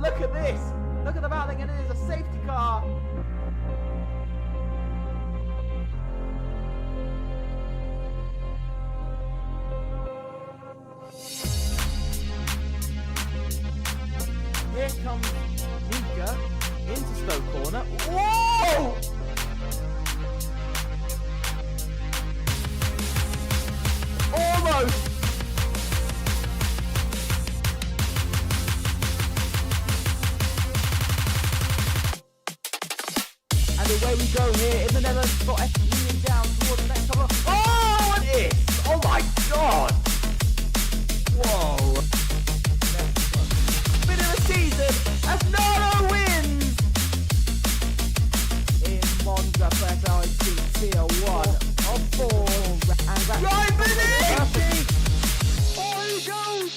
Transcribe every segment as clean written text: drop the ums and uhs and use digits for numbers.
look at this. Look at the battling, and it is a safety car. Here comes Mika into slow corner. Whoa! Almost! And away we go here in the Netherlands for F1 down towards the next couple. Oh, it is! Oh my god! Whoa! Bit of a season as Nano wins! In Monza for FRLT Tier 1 of 4. And right beneath! Oh, he goes!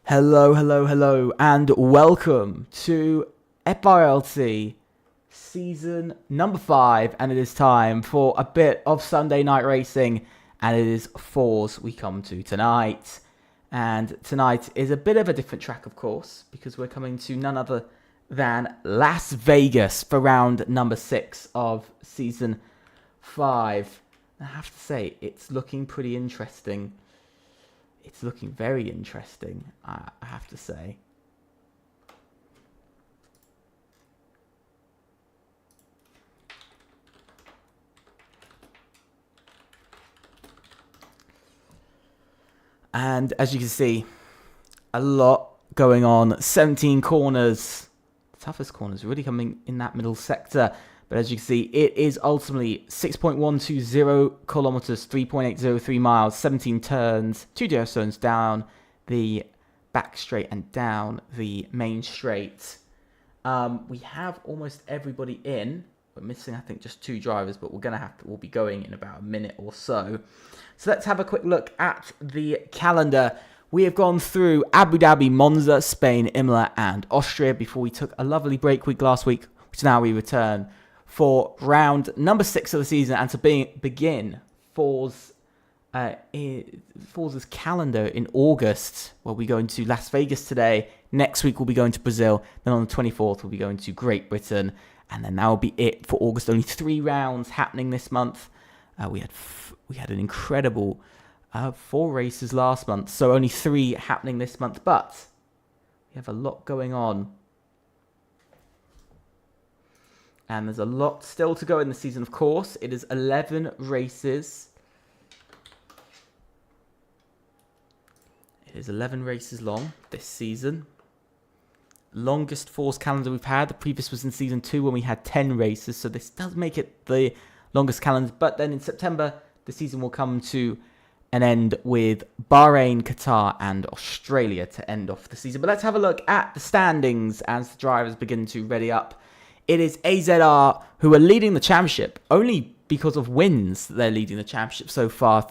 Hello, and welcome to FRLT season number 5, and it is time for a bit of Sunday night racing, and it is fours we come to tonight. And tonight is a bit of a different track, of course, because we're coming to none other than Las Vegas for round number 6 of season 5. I have to say, it's looking pretty interesting. It's looking very interesting, I have to say. And as you can see, a lot going on. 17 corners. The toughest corners really coming in that middle sector. But as you can see, it is ultimately 6.120 kilometers, 3.803 miles, 17 turns, 2 DRS zones down the back straight and down the main straight. We have almost everybody in. We're missing, I think, just 2 drivers, but we'll be going in about a minute or so. So let's have a quick look at the calendar. We have gone through Abu Dhabi, Monza, Spain, Imola, and Austria before we took a lovely break week last week, which now we return for round number 6 of the season, and to begin Forza's calendar in August. Well, we're going to Las Vegas today. Next week we'll be going to Brazil. Then on the 24th we'll be going to Great Britain, and then that will be it for August. Only 3 rounds happening this month. We had an incredible 4 races last month, so only 3 happening this month. But we have a lot going on. And there's a lot still to go in the season, of course. It is 11 races. It is 11 races long this season. Longest Force calendar we've had. The previous was in season 2 when we had 10 races. So this does make it the longest calendar. But then in September, the season will come to an end with Bahrain, Qatar, and Australia to end off the season. But let's have a look at the standings as the drivers begin to ready up. It is AZR who are leading the championship, only because of wins they're leading the championship so far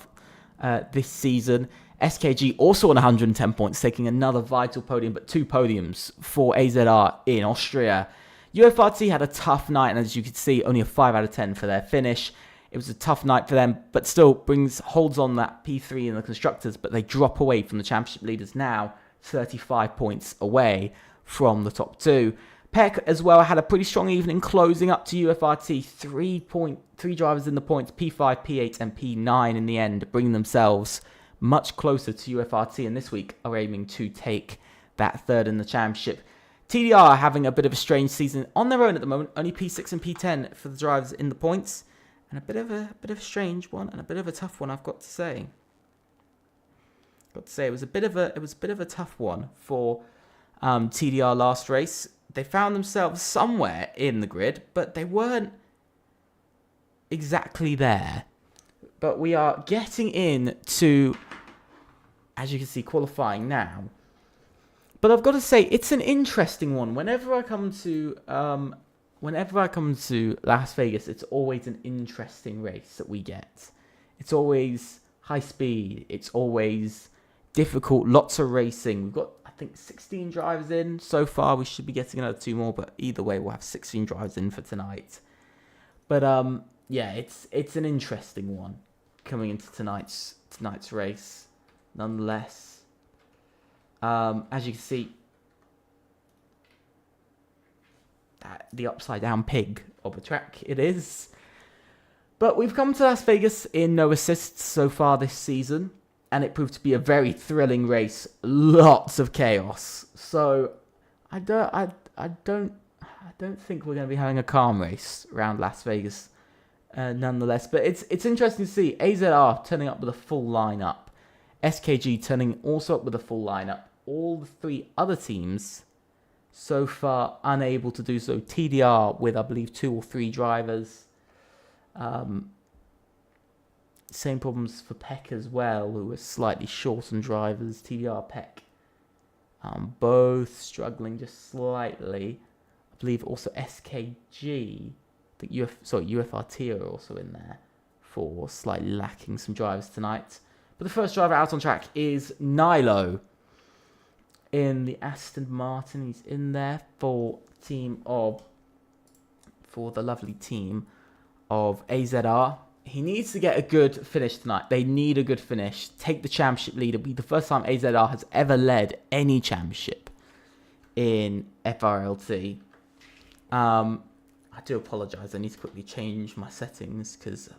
this season. SKG also on 110 points, taking another vital podium, but 2 podiums for AZR in Austria. UFRT had a tough night, and as you can see, only a 5 out of 10 for their finish. It was a tough night for them, but still holds on that P3 in the constructors, but they drop away from the championship leaders now, 35 points away from the top 2. Peck as well had a pretty strong evening, closing up to UFRT. 3 drivers in the points, P5, P8 and P9 in the end, bringing themselves much closer to UFRT, and this week are aiming to take that 3rd in the championship. TDR having a bit of a strange season on their own at the moment, only P6 and P10 for the drivers in the points, and a bit of a strange one and a bit of a tough one, I've got to say. It was a bit of a tough one for TDR last race. They found themselves somewhere in the grid, but they weren't exactly there. But we are getting in to, as you can see, qualifying now. But I've got to say, it's an interesting one. Whenever I come to Las Vegas, it's always an interesting race that we get. It's always high speed. It's always difficult. Lots of racing. We've got, I think, 16 drivers in so far. We should be getting another 2 more, but either way, we'll have 16 drivers in for tonight. But yeah, it's an interesting one coming into tonight's race, nonetheless. As you can see, the upside down pig of a track it is. But we've come to Las Vegas in no assists so far this season, and it proved to be a very thrilling race. Lots of chaos. So I don't think we're going to be having a calm race around Las Vegas, nonetheless. But it's interesting to see AZR turning up with a full lineup, SKG turning also up with a full lineup. All the 3 other teams so far unable to do so. TDR with, I believe, 2 or 3 drivers. Same problems for Peck as well, who are slightly short on drivers. TDR, Peck, both struggling just slightly. I believe also SKG, the UFRT are also in there for slightly lacking some drivers tonight. But the first driver out on track is Nilo in the Aston Martin. He's in there for the lovely team of AZR. He needs to get a good finish tonight. They need a good finish. Take the championship lead. It'll be the first time AZR has ever led any championship in FRLT. I do apologise. I need to quickly change my settings because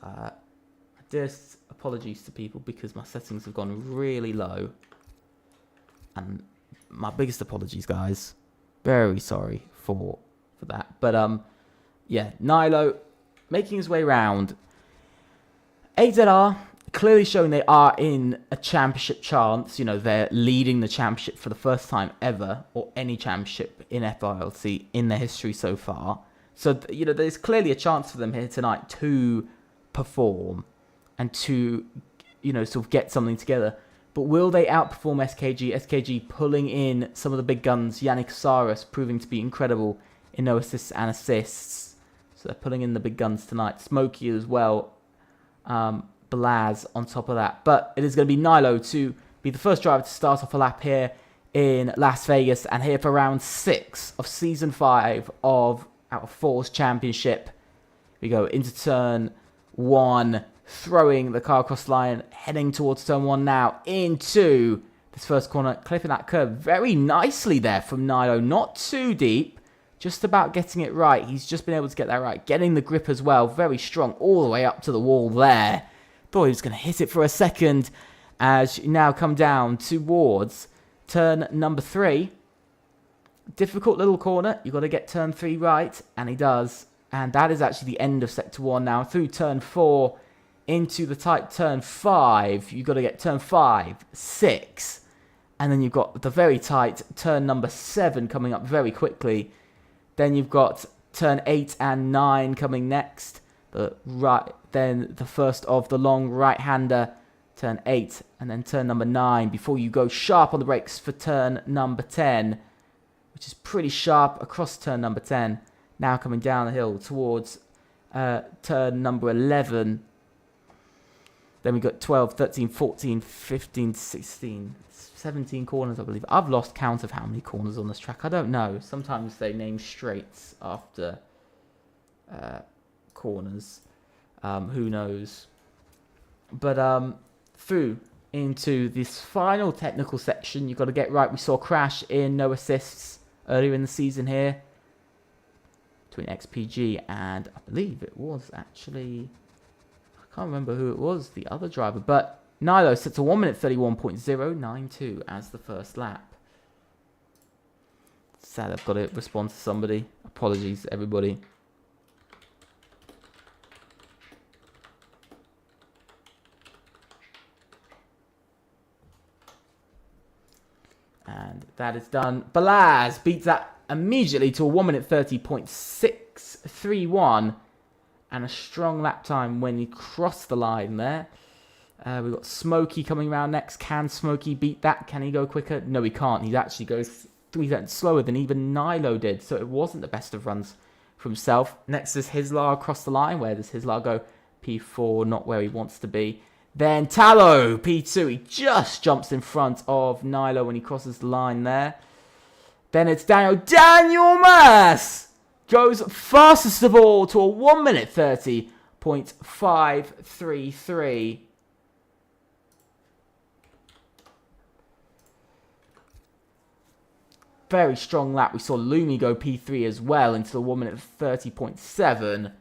just apologies to people because my settings have gone really low. And my biggest apologies, guys. Very sorry for that. But yeah, Nilo making his way round. AZR clearly showing they are in a championship chance. You know, they're leading the championship for the first time ever, or any championship in FRLT in their history so far. So, you know, there's clearly a chance for them here tonight to perform and to, you know, sort of get something together. But will they outperform SKG? SKG pulling in some of the big guns. Yannick Saras proving to be incredible in no assists and assists. So they're pulling in the big guns tonight. Smokey as well. Blaz on top of that. But it is going to be Nilo to be the first driver to start off a lap here in Las Vegas. And here for round 6 of Season 5 of out of 4's championship. We go into turn 1. Throwing the car across the line, heading towards turn 1 now, into this first corner, clipping that curve very nicely there from Nilo. Not too deep, just about getting it right. He's just been able to get that right. Getting the grip as well, very strong, all the way up to the wall there. Thought he was going to hit it for a second, as you now come down towards turn number 3. Difficult little corner, you've got to get turn 3 right, and he does. And that is actually the end of sector 1 now, through turn 4. Into the tight turn 5, you've got to get turn 5, 6, and then you've got the very tight turn number 7 coming up very quickly. Then you've got turn 8 and 9 coming next. Then the first of the long right-hander, turn 8, and then turn number 9 before you go sharp on the brakes for turn number 10, which is pretty sharp across turn number 10. Now coming down the hill towards turn number 11. Then we got 12, 13, 14, 15, 16, 17 corners, I believe. I've lost count of how many corners on this track. I don't know. Sometimes they name straights after corners. Who knows? But through into this final technical section, you've got to get right. We saw crash in no assists earlier in the season here between XPG and I believe it was actually... can't remember who it was, the other driver, but Nilo sets a 1 minute 31.092 as the first lap. Sad I've got to respond to somebody. Apologies, everybody. And that is done. Balaz beats that immediately to a 1 minute 30.631. And a strong lap time when he crossed the line there. We've got Smokey coming around next. Can Smokey beat that? Can he go quicker? No, he can't. He actually goes 3 seconds slower than even Nilo did. So it wasn't the best of runs for himself. Next is Hislar across the line. Where does Hislar go? P4, not where he wants to be. Then Tallow, P2. He just jumps in front of Nilo when he crosses the line there. Then it's Daniel. Daniel Mass goes fastest of all to a 1 minute 30.533. Very strong lap. We saw Lumi go P3 as well into the 1 minute 30.7.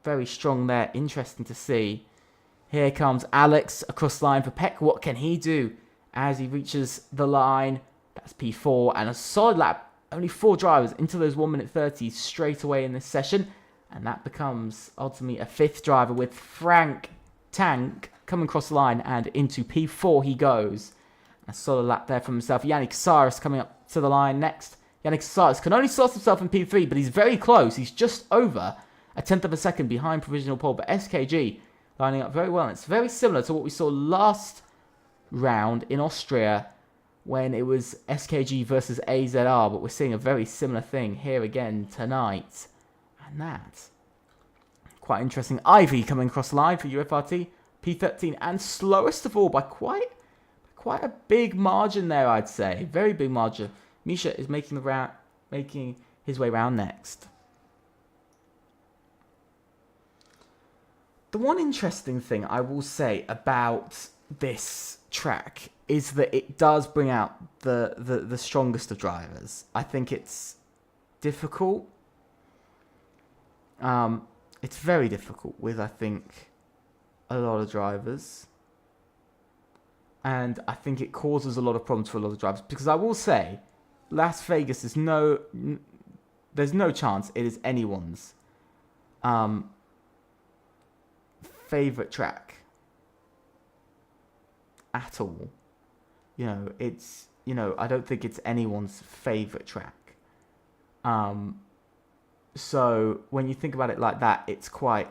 Very strong there. Interesting to see. Here comes Alex across the line for Peck. What can he do as he reaches the line? That's P4 and a solid lap. Only 4 drivers into those 1 minute 30s straight away in this session. And that becomes ultimately a 5th driver with Frank Tank coming across the line and into P4 he goes. A solid lap there from himself. Yannick Cyrus coming up to the line next. Yannick Cyrus can only slot himself in P3, but he's very close. He's just over a 1/10 of a second behind provisional pole. But SKG lining up very well. And it's very similar to what we saw last round in Austria when it was SKG versus AZR. But we're seeing a very similar thing here again tonight. And that's quite interesting. Ivy coming across the line for UFRT. P13 and slowest of all by quite a big margin there, I'd say. Very big margin. Misha is making his way round next. The one interesting thing I will say about this track is that it does bring out the strongest of drivers. I think it's difficult. It's very difficult with, I think, a lot of drivers. And I think it causes a lot of problems for a lot of drivers. Because I will say, Las Vegas is there's no chance it is anyone's favorite track at all. I don't think it's anyone's favorite track. So when you think about it like that, it's quite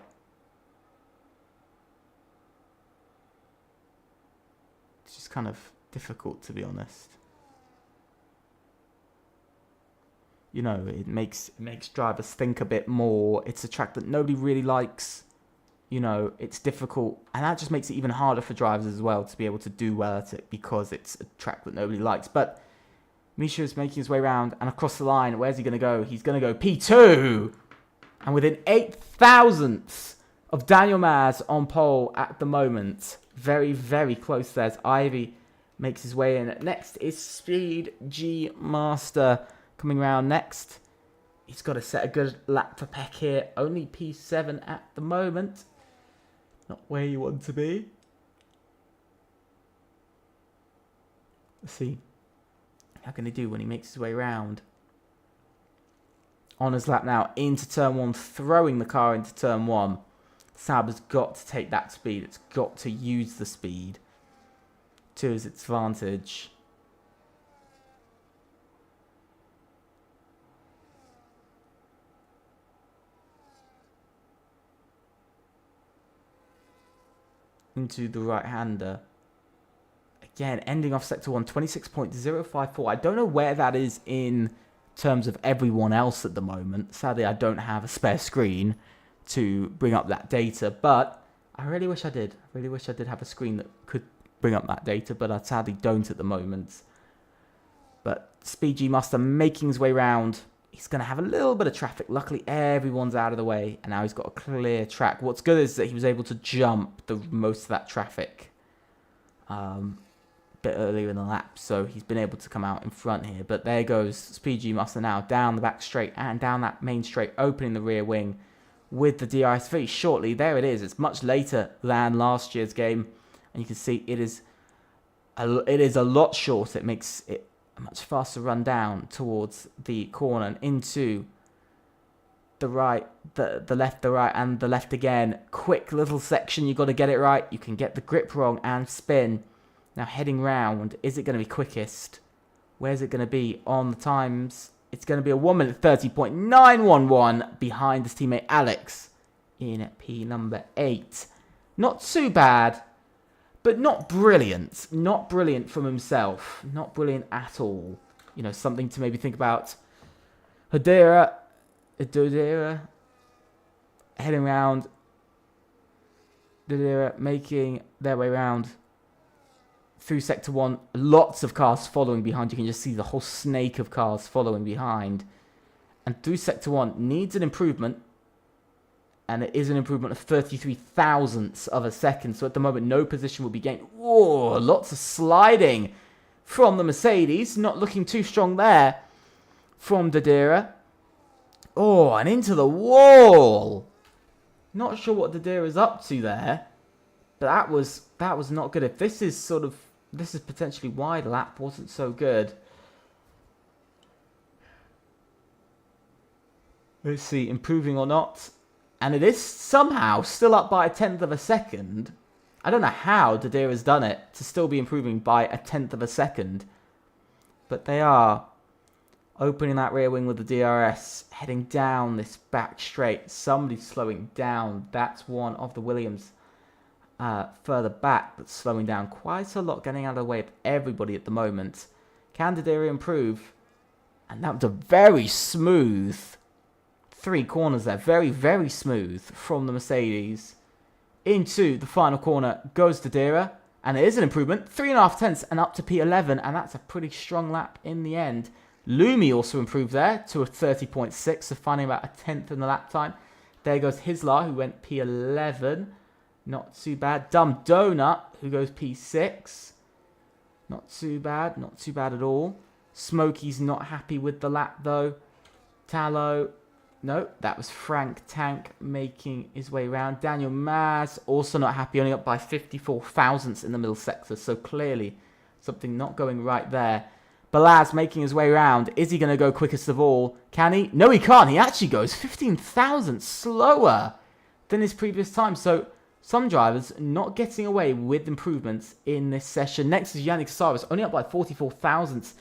just kind of difficult, to be honest. It makes drivers think a bit more. It's a track that nobody really likes. It's difficult, and that just makes it even harder for drivers as well to be able to do well at it because it's a track that nobody likes. But Misha is making his way around and across the line. Where's he going to go? He's going to go P2, and within 8,000ths of Daniel Maz on pole at the moment. Very, very close there as Ivy makes his way in. Next is Speed G Master coming around next. He's got to set a good lap for Peck here. Only P7 at the moment. Not where you want to be. Let's see. How can he do when he makes his way around? On his lap now into turn 1, throwing the car into turn 1. Saab has got to take that speed. It's got to use the speed to its advantage. Into the right-hander. Again, ending off sector 1, 26.054. I don't know where that is in terms of everyone else at the moment. Sadly, I don't have a spare screen to bring up that data, but I really wish I did. I really wish I did have a screen that could bring up that data, but I sadly don't at the moment. But Speed G Master making his way round. He's going to have a little bit of traffic. Luckily, everyone's out of the way, and now he's got a clear track. What's good is that he was able to jump most of that traffic a bit earlier in the lap, so he's been able to come out in front here. But there goes Speed G Master now down the back straight and down that main straight, opening the rear wing with the DRS very shortly. There it is. It's much later than last year's game, and you can see it is a lot shorter. It makes it a much faster run down towards the corner and into the right, the left, the right, and the left again. Quick little section. You've got to get it right. You can get the grip wrong and spin. Now heading round. Is it going to be quickest? Where's it going to be on the times? It's going to be a 1 minute 30.911 behind his teammate Alex in P number 8. Not too bad. but not brilliant. Not brilliant from himself. Not brilliant at all. You know, something to maybe think about. Hedera heading around. Hedera making their way around through Sector 1. Lots of cars following behind. You can just see the whole snake of cars following behind. And through Sector 1 needs an improvement. And it is an improvement of 33 thousandths of a second. So at the moment, no position will be gained. Whoa, lots of sliding from the Mercedes. Not looking too strong there from Hedera. Oh, and into the wall. Not sure what Hedera is up to there. But that was not good. If this is potentially why the lap wasn't so good. Let's see, improving or not. And it is somehow still up by 1/10 of a second. I don't know how Hedera's done it to still be improving by 1/10 of a second. But they are opening that rear wing with the DRS, heading down this back straight. Somebody's slowing down. That's one of the Williams further back that's slowing down quite a lot, getting out of the way of everybody at the moment. Can Hedera improve? And that was a very smooth 3 corners there. Very, very smooth from the Mercedes. Into the final corner goes Hedera. And it is an improvement. 3.5 tenths and up to P11. And that's a pretty strong lap in the end. Lumi also improved there to a 30.6. So finding about 1/10 in the lap time. There goes Hislar, who went P11. Not too bad. Dumb Donut, who goes P6. Not too bad. Not too bad at all. Smokey's not happy with the lap, though. Tallow. No, that was Frank Tank making his way around. Daniel Maz also not happy, only up by 54 thousandths in the middle sector. So clearly something not going right there. Balaz making his way around. Is he going to go quickest of all? Can he? No, he can't. He actually goes 15 thousandths slower than his previous time. So some drivers not getting away with improvements in this session. Next is Yannick Saris, only up by 44 thousandths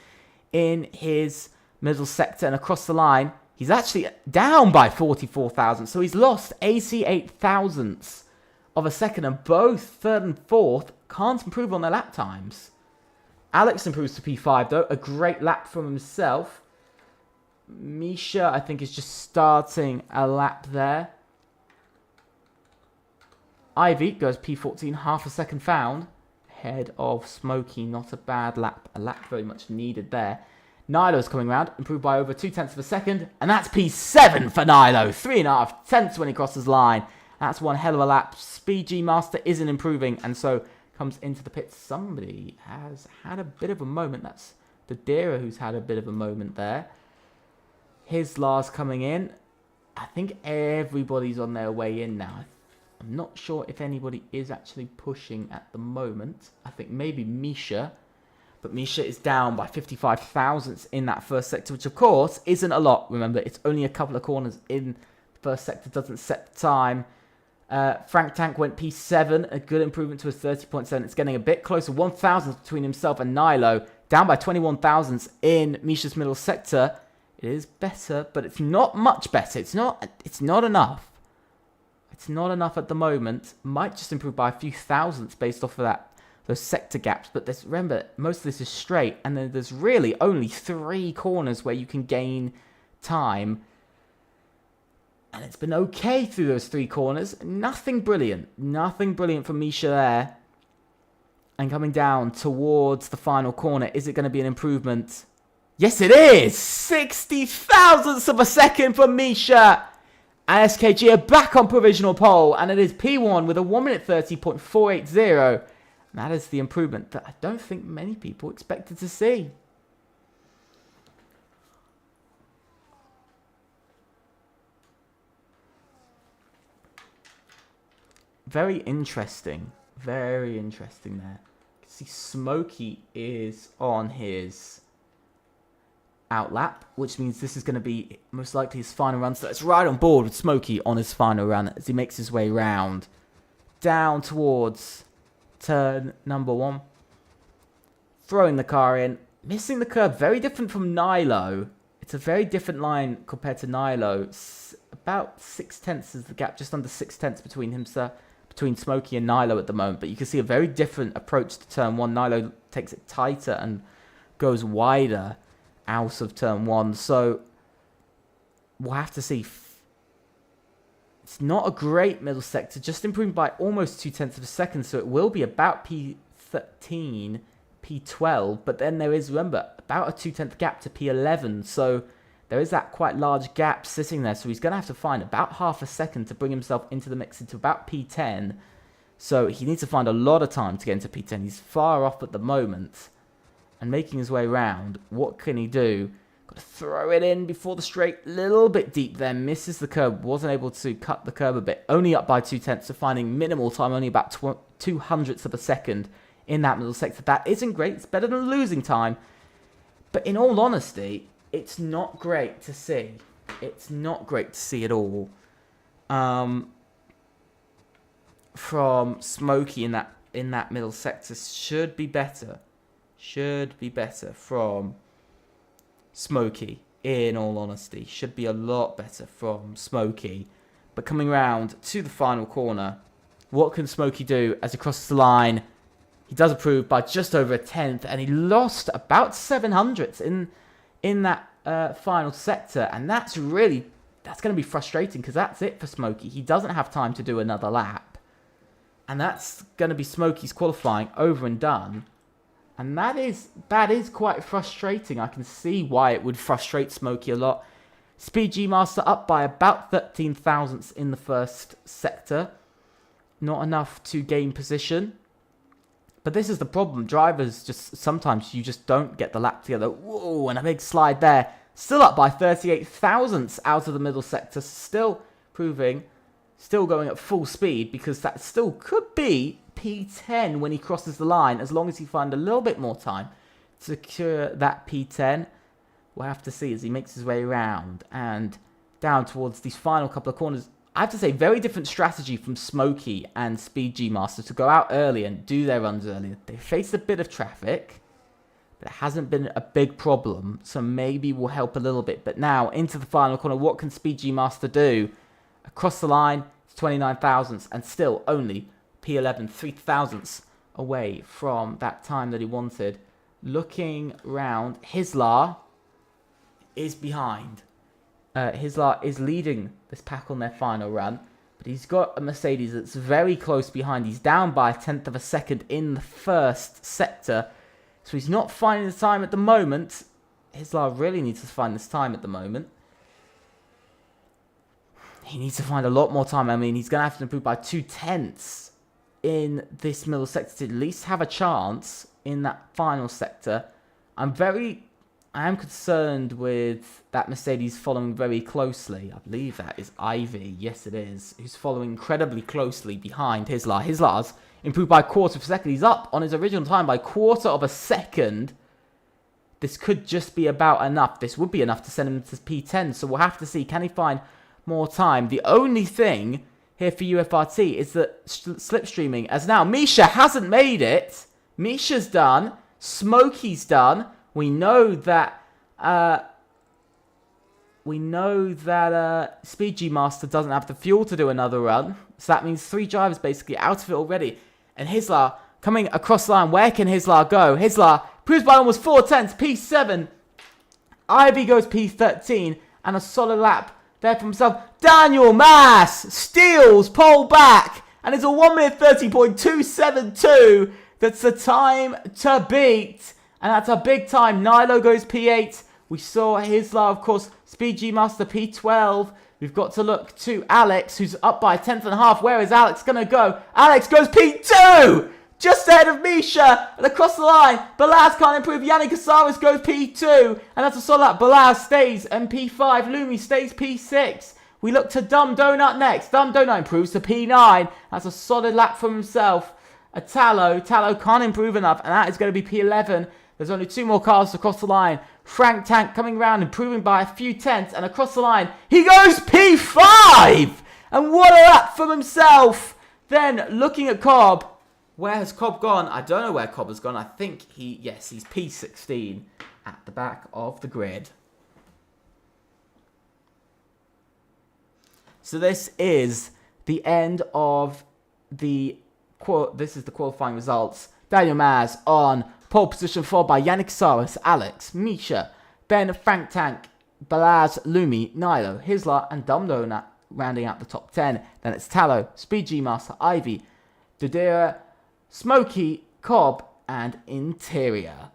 in his middle sector. And across the line, he's actually down by 44 thousandths. So he's lost 88 thousandths of a second. And both third and fourth can't improve on their lap times. Alex improves to P5 though. A great lap from himself. Misha, I think, is just starting a lap there. Ivy goes P14, half a second found. Ahead of Smokey, not a bad lap. A lap very much needed there. Nilo's coming around, improved by over 0.2 of a second. And that's P7 for Nilo. 3.5 tenths when he crosses line. That's one hell of a lap. Speed G Master isn't improving, and so comes into the pits. Somebody has had a bit of a moment. That's Hedera who's had a bit of a moment there. Hislar's coming in. I think everybody's on their way in now. I'm not sure if anybody is actually pushing at the moment. I think maybe Misha. But Misha is down by 55 thousandths in that first sector, which of course isn't a lot. Remember, it's only a couple of corners in the first sector. Doesn't set the time. Frank Tank went P7. A good improvement to his 30.7. It's getting a bit closer. 1 thousandth between himself and Nilo. Down by 21 thousandths in Misha's middle sector. It is better, but it's not much better. It's not enough. It's not enough at the moment. Might just improve by a few thousandths based off of those sector gaps. But remember, most of this is straight. And then there's really only 3 corners where you can gain time. And it's been okay through those 3 corners. Nothing brilliant. Nothing brilliant from Misha there. And coming down towards the final corner. Is it going to be an improvement? Yes, it is! 60 thousandths of a second for Misha. And SKG are back on provisional pole. And it is P1 with a 1 minute 30.480. And that is the improvement that I don't think many people expected to see. Very interesting. Very interesting there. You can see Smokey is on his outlap, which means this is going to be most likely his final run. So let's ride on board with Smokey on his final run as he makes his way round down towards turn number 1. Throwing the car in. Missing the curve. Very different from Nilo. It's a very different line compared to Nilo. About 6 tenths is the gap. Just under 6 tenths between between Smokey and Nilo at the moment. But you can see a very different approach to turn 1. Nilo takes it tighter and goes wider out of turn 1. So we'll have to see. It's not a great middle sector, just improving by almost 0.2 of a second. So it will be about P13, P12. But then there is, remember, about a 0.2 gap to P11. So there is that quite large gap sitting there. So he's going to have to find about half a second to bring himself into the mix into about P10. So he needs to find a lot of time to get into P10. He's far off at the moment. And making his way around, what can he do? Got to throw it in before the straight. Little bit deep there. Misses the curb. Wasn't able to cut the curb a bit. Only up by 0.2. So finding minimal time. Only about 0.02 of a second in that middle sector. That isn't great. It's better than losing time. But in all honesty, it's not great to see. It's not great to see at all. From Smokey in that middle sector. Should be better. Should be better from Smokey, in all honesty. Should be a lot better from Smokey. But coming round to the final corner, what can Smokey do as he crosses the line? He does improve by just over 1/10, and he lost about 700ths in that final sector. And that's going to be frustrating, because that's it for Smokey. He doesn't have time to do another lap. And that's going to be Smokey's qualifying over and done. And that is quite frustrating. I can see why it would frustrate Smokey a lot. Speed G Master up by about 13 thousandths in the first sector. Not enough to gain position. But this is the problem. Drivers sometimes you just don't get the lap together. Whoa, and a big slide there. Still up by 38 thousandths out of the middle sector. Still going at full speed, because that still could be P10 when he crosses the line, as long as he finds a little bit more time to secure that P10. We'll have to see as he makes his way around and down towards these final couple of corners. I have to say, very different strategy from Smokey and Speed G Master to go out early and do their runs early. They faced a bit of traffic, but it hasn't been a big problem, so maybe will help a little bit. But now into the final corner, what can Speed G Master do? Across the line, it's 29 thousandths, and still only P11, 3 thousandths away from that time that he wanted. Looking round, Hislar is behind. Hislar is leading this pack on their final run, but he's got a Mercedes that's very close behind. He's down by 1/10 of a second in the first sector, so he's not finding the time at the moment. Hislar really needs to find this time at the moment. He needs to find a lot more time. I mean, he's going to have to improve by 0.2 in this middle sector to at least have a chance in that final sector. I am concerned with that Mercedes following very closely. I believe that is Ivy. Yes, it is. Who's following incredibly closely behind Hislar. Hislar's improved by 1/4 of a second. He's up on his original time by 1/4 of a second. This could just be about enough. This would be enough to send him to P10. So we'll have to see. Can he find more time? The only thing here for UFRT is that slipstreaming, as now Misha hasn't made it. Misha's done. Smokey's done. We know that Speed G Master doesn't have the fuel to do another run. So that means 3 drivers basically out of it already. And Hislar coming across the line. Where can Hislar go? Hislar proves by almost 4/10, P7. Ivy goes P13, and a solid lap there for himself. Daniel Mass steals pole back, and it's a 1 minute 30.272. That's the time to beat, and that's a big time. Nilo goes P8. We saw Hislar, of course, Speed G Master P12. We've got to look to Alex, who's up by 1/10.5. Where is Alex going to go? Alex goes P2! Just ahead of Misha, and across the line, Balaz can't improve. Yannick Casares goes P2, and that's a solid lap. Balaz stays in P5. Lumi stays P6. We look to Dumb Donut next. Dumb Donut improves to P9. That's a solid lap from himself. Tallow can't improve enough, and that is going to be P11. There's only 2 more cars across the line. Frank Tank coming around, improving by a few tenths, and across the line, he goes P5! And what a lap from himself! Then, looking at Cobb, where has Cobb gone? I don't know where Cobb has gone. I think he's P16 at the back of the grid. So this is the end of this is the qualifying results. Daniel Maz on pole position, followed by Yannick Saris, Alex, Misha, Ben, Frank Tank, Balaz, Lumi, Nilo, Hislar, and Dumdonut rounding out the top 10. Then it's Tallow, Speed G Master, Ivy, Dodera, Smokey, Cobb, and Interior.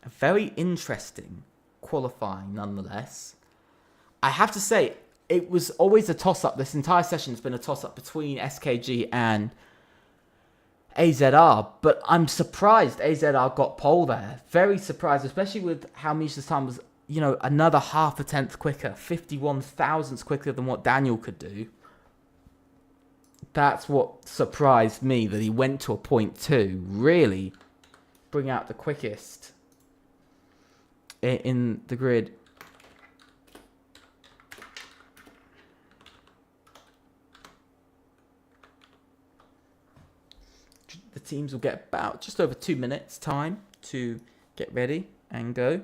A very interesting qualifying nonetheless. I have to say, it was always a toss-up. This entire session has been a toss-up between SKG and AZR, but I'm surprised AZR got pole there. Very surprised, especially with how Misha's time was, you know, another half a tenth quicker, 51 thousandths quicker than what Daniel could do. That's what surprised me, that he went to a 0.2. Really bring out the quickest in the grid. The teams will get about just over 2 minutes time to get ready and go.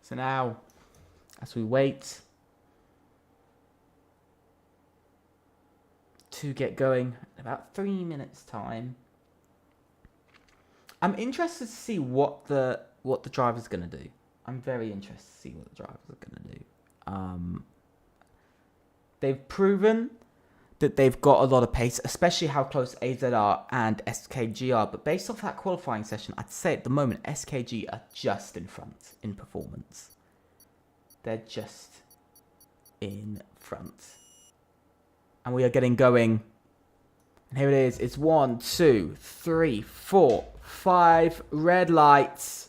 So now, as we wait to get going in about 3 minutes time, I'm interested to see what the driver's going to do. I'm very interested to see what the drivers are going to do. They've proven that they've got a lot of pace, especially how close AZR and SKG are. But based off that qualifying session, I'd say at the moment, SKG are just in front in performance. They're just in front. And we are getting going. And here it is. It's 1, 2, 3, 4, 5 red lights.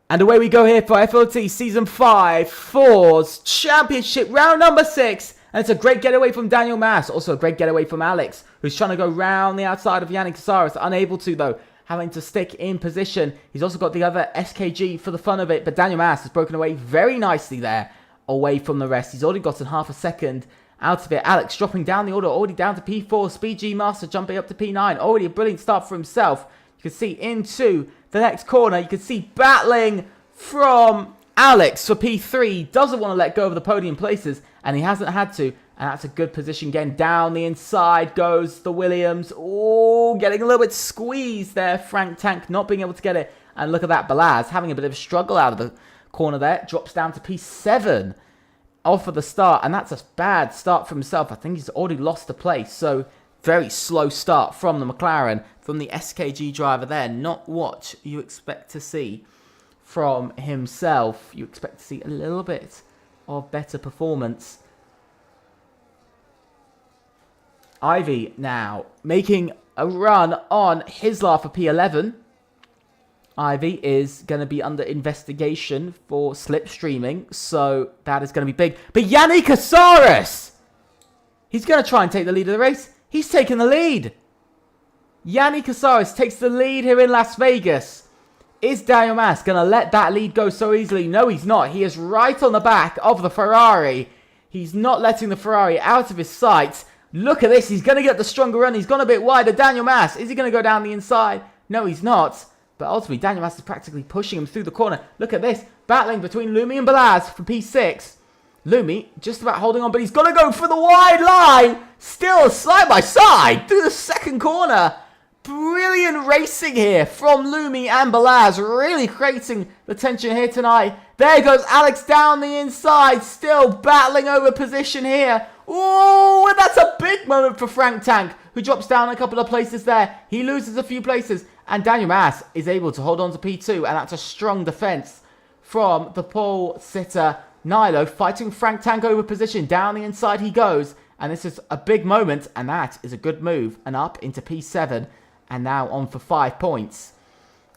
And away we go here for FRLT Season 5, 4's Championship, round number 6. And it's a great getaway from Daniel Mass. Also a great getaway from Alex, who's trying to go round the outside of Yannick Casares. Unable to, though, having to stick in position. He's also got the other SKG for the fun of it. But Daniel Mass has broken away very nicely there, away from the rest. He's already gotten half a second out of it. Alex dropping down the order, already down to P4. Speed G Master jumping up to P9. Already a brilliant start for himself. You can see into the next corner. You can see battling from Alex for P3. Doesn't want to let go of the podium places, and he hasn't had to. And that's a good position. Getting down the inside goes the Williams. Oh, getting a little bit squeezed there. Frank Tank not being able to get it. And look at that, Balaz having a bit of a struggle out of the corner there. Drops down to P7 off of the start. And that's a bad start for himself. I think he's already lost the place. So very slow start from the McLaren, from the SKG driver there. Not what you expect to see from himself. You expect to see a little bit of better performance. Ivy now making a run on Hislar for P11. Ivy is going to be under investigation for slipstreaming, so that is going to be big. But Yannick Casares! He's going to try and take the lead of the race. He's taking the lead. Yannick Casares takes the lead here in Las Vegas. Is Daniel Mas going to let that lead go so easily? No, he's not. He is right on the back of the Ferrari. He's not letting the Ferrari out of his sights. Look at this. He's going to get the stronger run. He's gone a bit wider. Daniel Mas, is he going to go down the inside? No, he's not. But ultimately, Daniel Mas is practically pushing him through the corner. Look at this. Battling between Lumi and Balaz for P6. Lumi just about holding on, but he's got to go for the wide line. Still side by side through the second corner. Brilliant racing here from Lumi and Balaz. Really creating the tension here tonight. There goes Alex down the inside. Still battling over position here. Oh, and that's a big moment for Frank Tank, who drops down a couple of places there. He loses a few places, and Daniel Mas is able to hold on to P2, and that's a strong defense from the pole sitter Nilo, fighting Frank Tank over position. Down the inside he goes, and this is a big moment, and that is a good move, and up into P7, and now on for 5 points.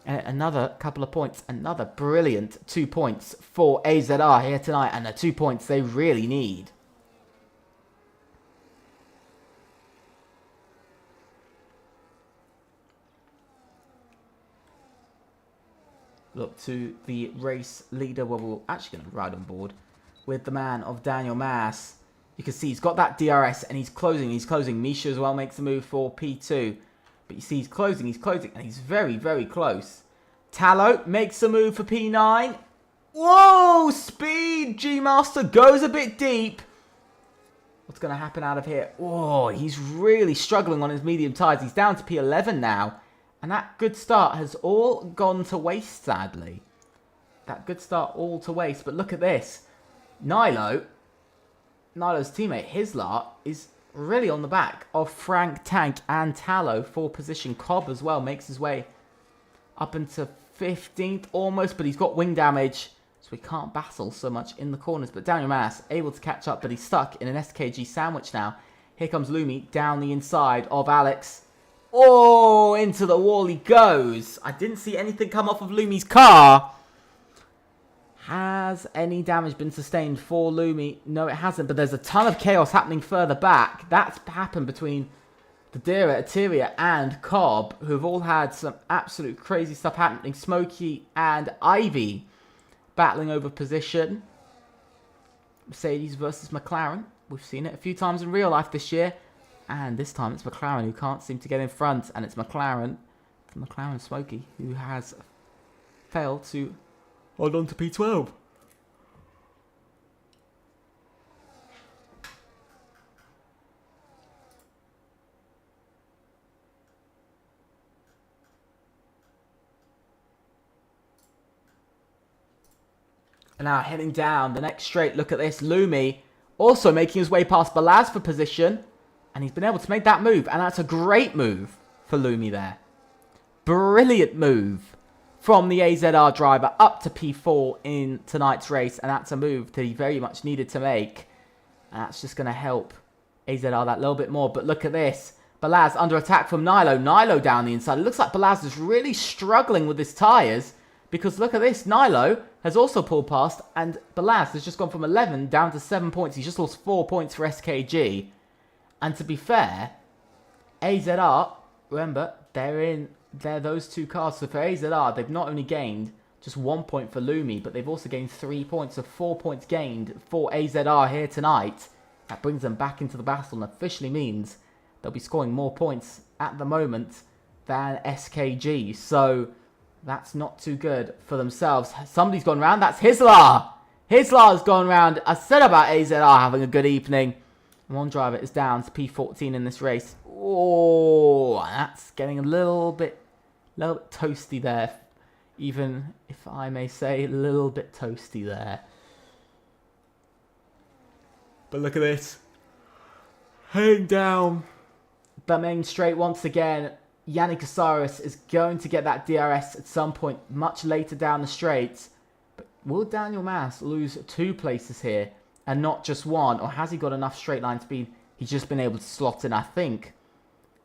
Another couple of points. Another brilliant 2 points for AZR here tonight. And the 2 points they really need. Look to the race leader. Well, we're actually going to ride on board with the man of Daniel Maas. You can see he's got that DRS and he's closing. He's closing. Misha as well makes the move for P2. But you see he's closing. He's closing. And he's very, very close. Tallow makes a move for P9. Whoa! Speed! G-Master goes a bit deep. What's going to happen out of here? Oh, he's really struggling on his medium tires. He's down to P11 now. And that good start has all gone to waste, sadly. That good start all to waste. But look at this. Nilo's teammate, Hislar, is really on the back of Frank, Tank, and Tallow for position. Cobb as well makes his way up into 15th almost, but he's got wing damage, so he can't battle so much in the corners. But Daniel Maas able to catch up, but he's stuck in an SKG sandwich now. Here comes Lumi down the inside of Alex. Oh, into the wall he goes. I didn't see anything come off of Lumi's car. Has any damage been sustained for Lumi? No, it hasn't, but there's a ton of chaos happening further back. That's happened between Dadira, Ateria, and Cobb, who have all had some absolute crazy stuff happening. Smokey and Ivy battling over position. Mercedes versus McLaren. We've seen it a few times in real life this year. And this time it's McLaren who can't seem to get in front. And it's McLaren Smokey, who has failed to hold on to P12. And now heading down the next straight. Look at this. Lumi also making his way past Balaz for position. And he's been able to make that move. And that's a great move for Lumi there. Brilliant move from the AZR driver up to P4 in tonight's race. And that's a move that he very much needed to make. And that's just going to help AZR that little bit more. But look at this. Balaz under attack from Nilo. Nilo down the inside. It looks like Balaz is really struggling with his tyres. Because look at this. Nilo has also pulled past. And Balaz has just gone from 11 down to 7 points. He's just lost 4 points for SKG. And to be fair, AZR, remember, they're those two cars. So for AZR, they've not only gained just 1 point for Lumi, but they've also gained 3 points. So 4 points gained for AZR here tonight. That brings them back into the battle and officially means they'll be scoring more points at the moment than SKG. So that's not too good for themselves. Somebody's gone round. That's Hislar. Hislar's gone round. I said about AZR having a good evening. One driver is down to P14 in this race. Oh, that's getting a little bit toasty there. Even if I may say, a little bit toasty there. But look at this. Heading down the main straight once again. Yannick Casares is going to get that DRS at some point much later down the straight. But will Daniel Maas lose 2 places here? And not just 1, or has he got enough straight line speed? He's just been able to slot in, I think.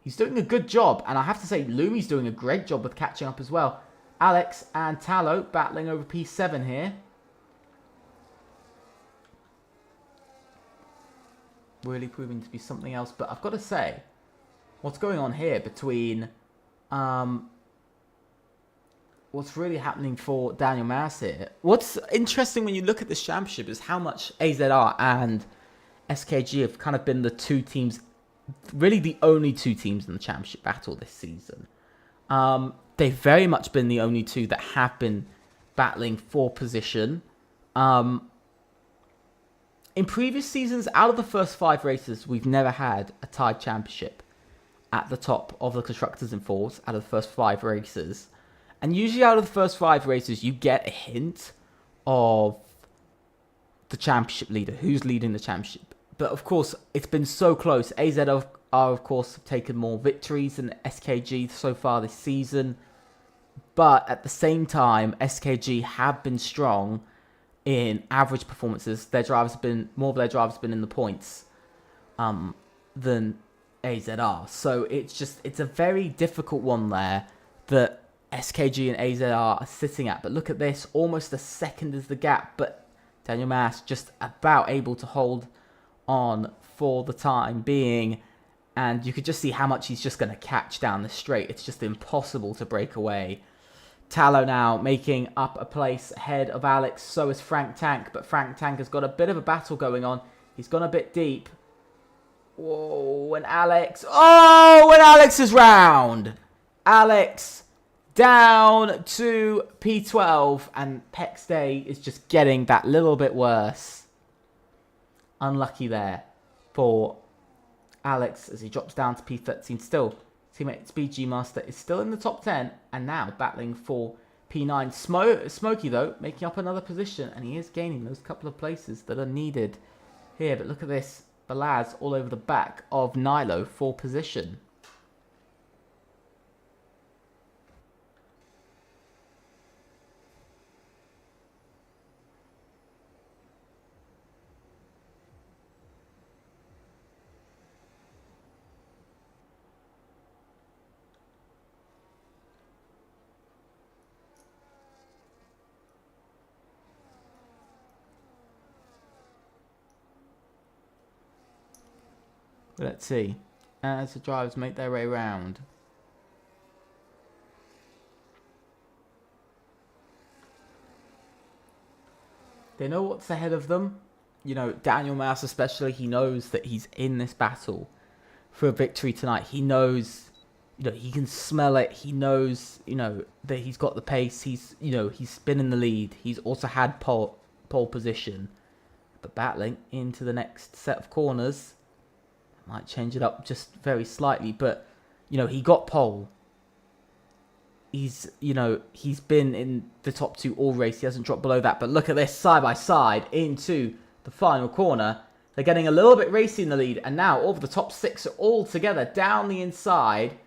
He's doing a good job, and I have to say, Lumi's doing a great job with catching up as well. Alex and Tallow battling over P7 here. Really proving to be something else, but I've got to say, what's going on here between what's really happening for Daniel Maas here. What's interesting when you look at this championship is how much AZR and SKG have kind of been the two teams, really the only 2 teams in the championship battle this season. They've very much been the only 2 that have been battling for position. In previous seasons, out of the first 5 races, we've never had a tied championship at the top of the Constructors and Fords out of the first 5 races. And usually out of the first 5 races, you get a hint of the championship leader, who's leading the championship. But of course, it's been so close. AZ are, of course, have taken more victories than SKG so far this season. But at the same time, SKG have been strong in average performances. More of their drivers have been in the points than AZR. So it's a very difficult one there that SKG and AZR are sitting at. But look at this, almost a second is the gap, but Daniel Mas just about able to hold on for the time being. And you could just see how much he's just going to catch down the straight. It's just impossible to break away. Tallow now making up a place ahead of Alex. So is Frank Tank. But Frank Tank has got a bit of a battle going on. He's gone a bit deep. Whoa, and Alex. Oh, and Alex is round. Alex down to P12. And Peck's day is just getting that little bit worse. Unlucky there for Alex as he drops down to P13. Still, teammate BG Master is still in the top 10 and now battling for P9. Smokey, though, making up another position, and he is gaining those couple of places that are needed here. But look at this. Balaz all over the back of Nilo for position. Let's see, as the drivers make their way round. They know what's ahead of them. You know, Daniel Mas especially, he knows that he's in this battle for a victory tonight. He knows, you know, he can smell it. He knows, you know, that he's got the pace. He's, you know, he's been in the lead. He's also had pole position. But battling into the next set of corners. Might change it up just very slightly, but, you know, he got pole. He's, you know, he's been in the top 2 all race. He hasn't dropped below that. But look at this, side by side into the final corner. They're getting a little bit racy in the lead. And now all of the top 6 are all together. Down the inside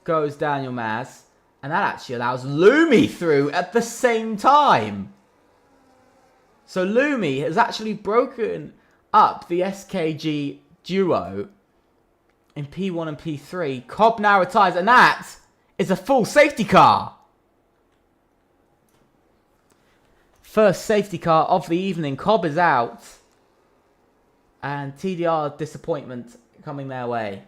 goes Daniel Mas. And that actually allows Lumi through at the same time. So Lumi has actually broken up the SKG duo in P1 and P3. Cobb now retires, and that is a full safety car. First safety car of the evening. Cobb is out, and TDR disappointment coming their way.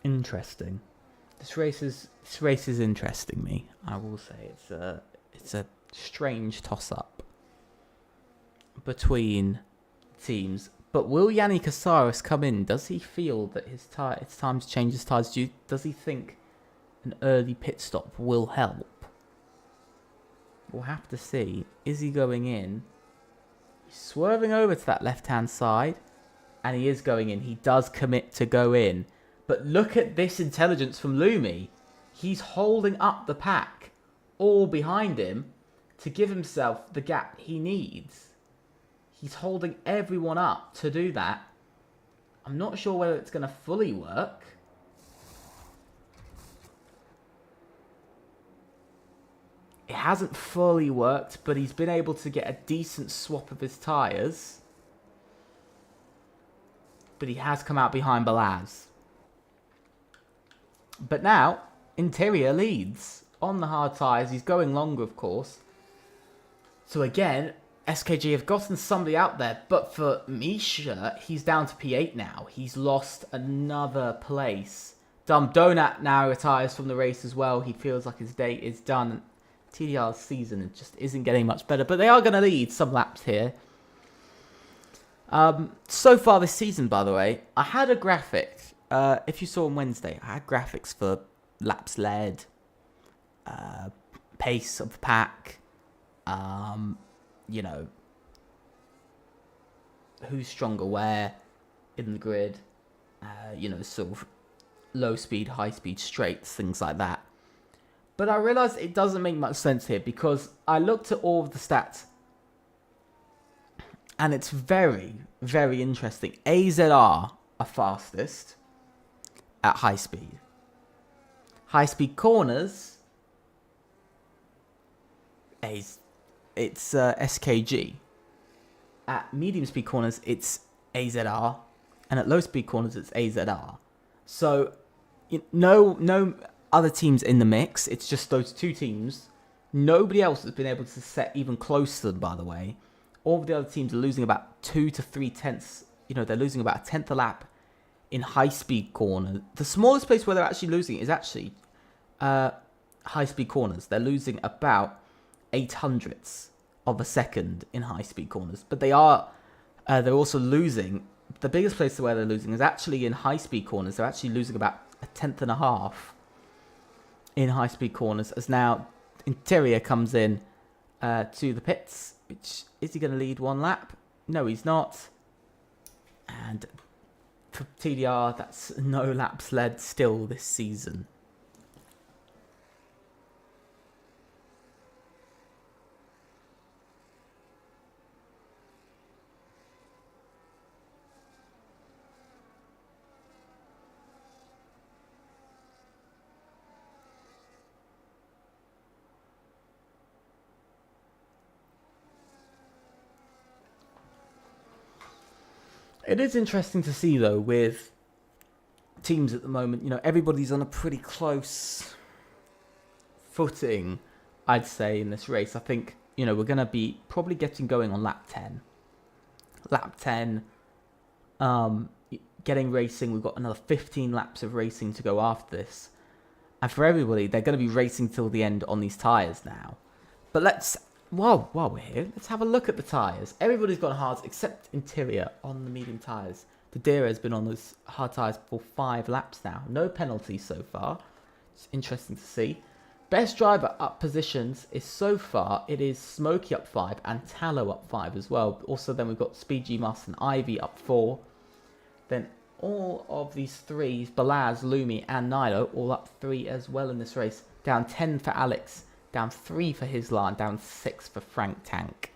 Interesting. This race is interesting me. I will say it's a strange toss up between teams. But will Yanni Casares come in? Does he feel that it's time to change his tyres? Does he think an early pit stop will help? We'll have to see. Is he going in? He's swerving over to that left-hand side, and he is going in. He does commit to go in. But look at this intelligence from Lumi. He's holding up the pack all behind him to give himself the gap he needs. He's holding everyone up to do that. I'm not sure whether it's going to fully work. It hasn't fully worked, but he's been able to get a decent swap of his tyres. But he has come out behind Balaz. But now, Interior leads on the hard tyres. He's going longer, of course. So again, SKG have gotten somebody out there. But for Misha, he's down to P8 now. He's lost another place. Dumb Donut now retires from the race as well. He feels like his day is done. TDR's season just isn't getting much better. But they are going to lead some laps here. So far this season, by the way, I had a graphic. If you saw on Wednesday, I had graphics for laps led, pace of the pack, who's stronger where in the grid, sort of low speed, high speed straights, things like that. But I realized it doesn't make much sense here because I looked at all of the stats and it's very, very interesting. AZR are fastest at high speed. High speed corners, it's SKG. At medium speed corners, it's AZR. And at low speed corners, it's AZR. So, no other teams in the mix. It's just those two teams. Nobody else has been able to set even close to them, by the way. All of the other teams are losing about 2 to 3 tenths. They're losing about a tenth a lap in high-speed corners. The smallest place where they're actually losing is actually high-speed corners. They're losing about 0.08 of a second in high-speed corners. But they're also losing. The biggest place where they're losing is actually in high-speed corners. They're actually losing about a tenth and a half in high-speed corners, as now Interior comes in to the pits. Is he going to lead one lap? No, he's not. And for TDR, that's no laps led still this season. It is interesting to see, though, with teams at the moment, everybody's on a pretty close footing, I'd say, in this race. I think, we're going to be probably getting going on lap 10. Lap 10, getting racing. We've got another 15 laps of racing to go after this. And for everybody, they're going to be racing till the end on these tyres now. But while we're here, let's have a look at the tyres. Everybody's got hards except Interior on the medium tyres. Tadira has been on those hard tyres for 5 laps now. No penalties so far. It's interesting to see. Best driver up positions is so far, it is Smokey up 5 and Tallow up 5 as well. Also then we've got Speed G Mus and Ivy up 4. Then all of these threes, Balaz, Lumi and Nilo, all up 3 as well in this race. Down 10 for Alex. Down 3 for Hislar and down 6 for Frank Tank.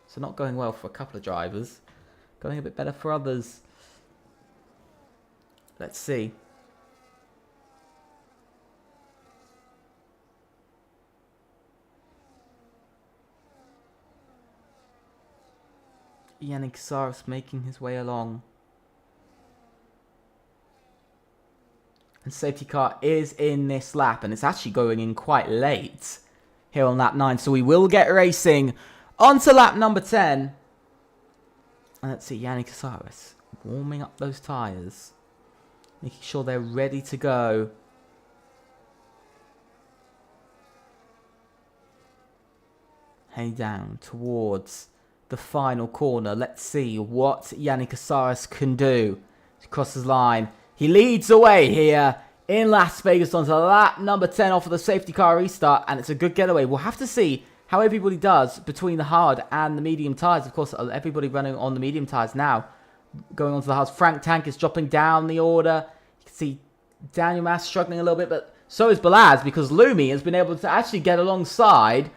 So not going well for a couple of drivers. Going a bit better for others. Let's see. Yannick Saris making his way along. And safety car is in this lap. And it's actually going in quite late here on lap 9. So we will get racing onto lap number 10. And let's see, Yannick Saris warming up those tyres. Making sure they're ready to go. Heading down towards the final corner. Let's see what Yannick Asaris can do to cross his line. He leads away here in Las Vegas onto lap number 10 off of the safety car restart, and it's a good getaway. We'll have to see how everybody does between the hard and the medium tyres. Of course, everybody running on the medium tyres now. Going on to the hards. Frank Tank is dropping down the order. You can see Daniel Mass struggling a little bit, but so is Balaz, because Lumi has been able to actually get alongside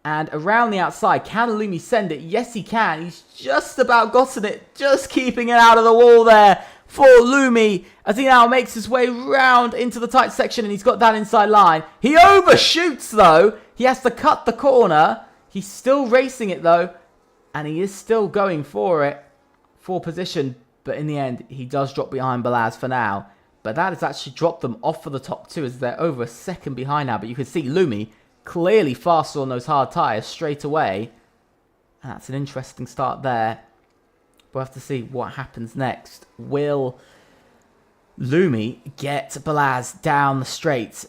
and around the outside. Can Lumi send it? Yes, he can. He's just about gotten it. Just keeping it out of the wall there for Lumi as he now makes his way round into the tight section, and he's got that inside line. He overshoots, though. He has to cut the corner. He's still racing it, though, and he is still going for it for position. But in the end, he does drop behind Balaz for now. But that has actually dropped them off for the top 2 as they're over a second behind now. But you can see Lumi clearly faster on those hard tyres straight away. And that's an interesting start there. We'll have to see what happens next. Will Lumi get Balaz down the straight?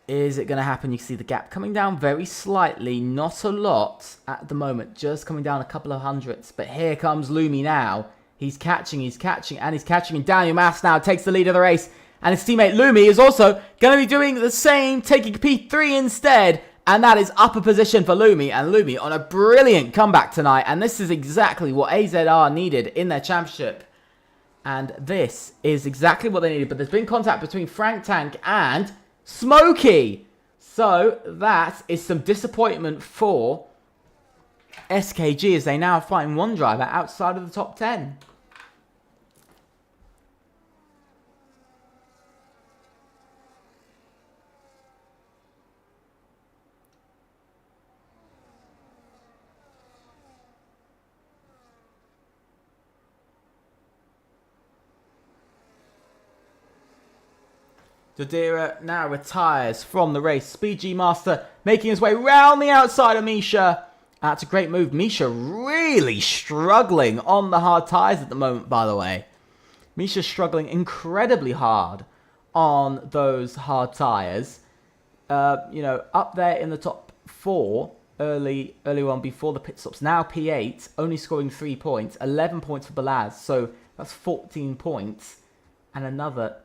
Is it going to happen? You can see the gap coming down very slightly. Not a lot at the moment. Just coming down a couple of hundredths. But here comes Lumi now. He's catching, and he's catching. And Daniel Mass now takes the lead of the race. And his teammate Lumi is also going to be doing the same, taking P3 instead. And that is upper position for Lumi. And Lumi on a brilliant comeback tonight. And this is exactly what AZR needed in their championship. And this is exactly what they needed. But there's been contact between Frank Tank and Smokey. So that is some disappointment for SKG as they now are fighting one driver outside of the top 10. Dodira now retires from the race. Speed G Master making his way round the outside of Misha. That's a great move. Misha really struggling on the hard tyres at the moment, by the way. Misha's struggling incredibly hard on those hard tyres. You know, up there in the top 4 early on before the pit stops. Now P8, only scoring 3 points. 11 points for Balaz, so that's 14 points. And another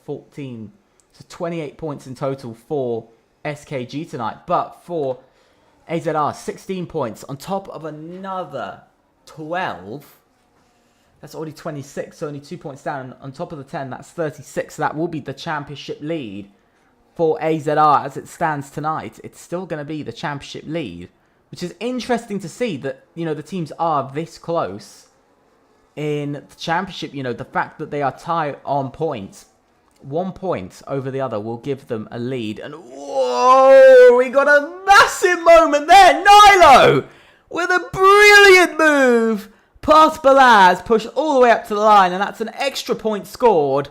14. So 28 points in total for SKG tonight. But for AZR, 16 points on top of another 12. That's already 26, so only 2 points down. On top of the 10, that's 36. So that will be the championship lead for AZR as it stands tonight. It's still going to be the championship lead, which is interesting to see that, you know, the teams are this close in the championship. You know, the fact that they are tied on points, 1 point over the other, will give them a lead. And whoa, we got a massive moment there. Nilo with a brilliant move past Balaz, pushed all the way up to the line, and that's an extra point scored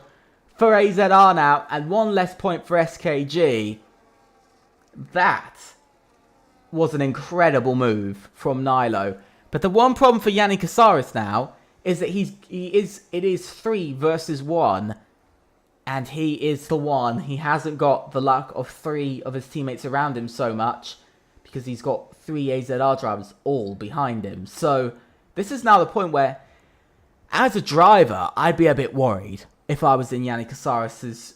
for AZR now, and 1 less point for SKG. That was an incredible move from Nilo. But the one problem for Yannick Casares now is that it is 3 versus 1, and he is the one. He hasn't got the luck of 3 of his teammates around him so much, because he's got 3 AZR drivers all behind him. So this is now the point where, as a driver, I'd be a bit worried if I was in Yannick Casares'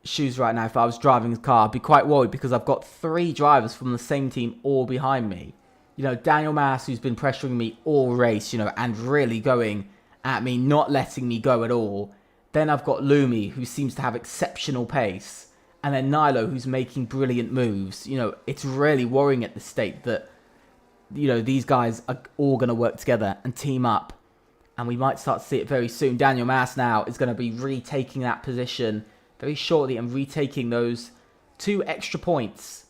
shoes right now. If I was driving the car, I'd be quite worried because I've got 3 drivers from the same team all behind me. You know, Daniel Mass, who's been pressuring me all race, you know, and really going at me, not letting me go at all. Then I've got Lumi, who seems to have exceptional pace. And then Nilo, who's making brilliant moves. You know, it's really worrying at this state that, you know, these guys are all going to work together and team up. And we might start to see it very soon. Daniel Mass now is going to be retaking that position very shortly and retaking those 2 extra points.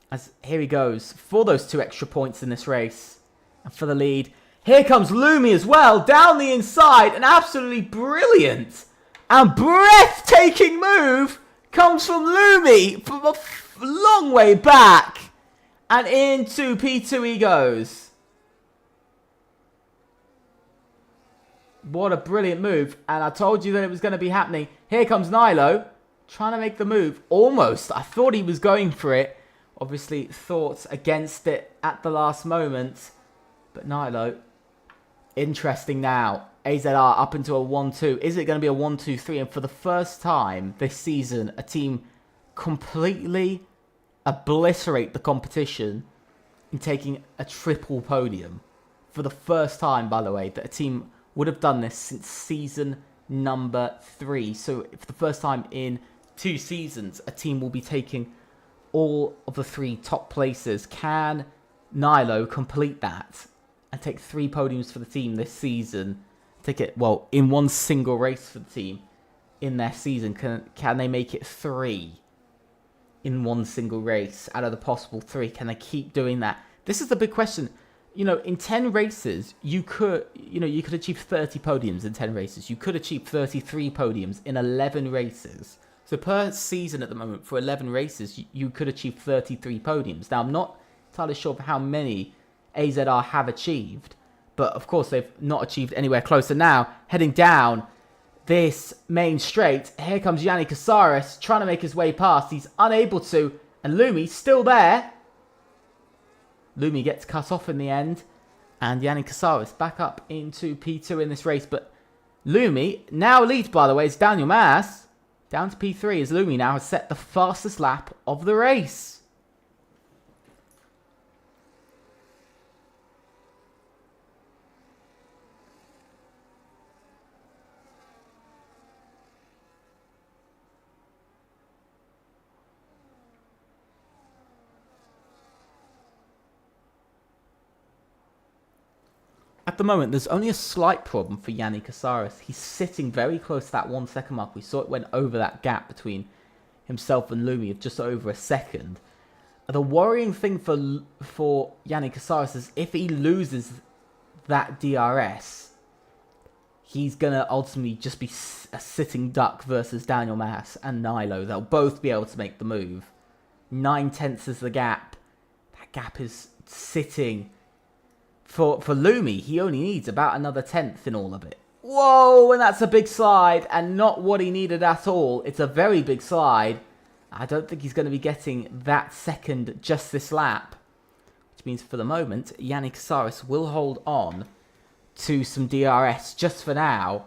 As here he goes for those 2 extra points in this race. And for the lead, here comes Lumi as well, down the inside. An absolutely brilliant and breathtaking move comes from Lumi from a long way back. And into P2 he goes. What a brilliant move. And I told you that it was going to be happening. Here comes Nilo, trying to make the move. Almost. I thought he was going for it. Obviously thought against it at the last moment. But Nilo, interesting now. AZR up into a 1-2. Is it going to be a 1-2-3? And for the first time this season, a team completely obliterate the competition in taking a triple podium. For the first time, by the way, that a team would have done this since season number 3. So for the first time in 2 seasons, a team will be taking all of the 3 top places. Can Nilo complete that and take 3 podiums for the team this season? Take it, well, in one single race for the team in their season. Can they make it 3 in one single race out of the possible 3? Can they keep doing that? This is the big question. You know, in 10 races, you could achieve 30 podiums in 10 races. You could achieve 33 podiums in 11 races. So per season at the moment, for 11 races, you could achieve 33 podiums. Now, I'm not entirely sure of how many AZR have achieved, but of course they've not achieved anywhere close. And now, heading down this main straight, here comes Yannick Casares, trying to make his way past. He's unable to, and Lumi's still there. Lumi gets cut off in the end, and Yannick Casares back up into P2 in this race, but Lumi now leads, by the way. It's Daniel Mas down to P3 as Lumi now has set the fastest lap of the race. At the moment, there's only a slight problem for Yannick Casares. He's sitting very close to that 1 second mark. We saw it went over that gap between himself and Lumi of just over a second. The worrying thing for Yannick Casares is if he loses that DRS, he's going to ultimately just be a sitting duck versus Daniel Mas and Nilo. They'll both be able to make the move. 9/10 is the gap. That gap is sitting. For Lumi, he only needs about another 10th in all of it. Whoa, and that's a big slide, and not what he needed at all. It's a very big slide. I don't think he's going to be getting that second just this lap. Which means for the moment, Yannick Casares will hold on to some DRS just for now.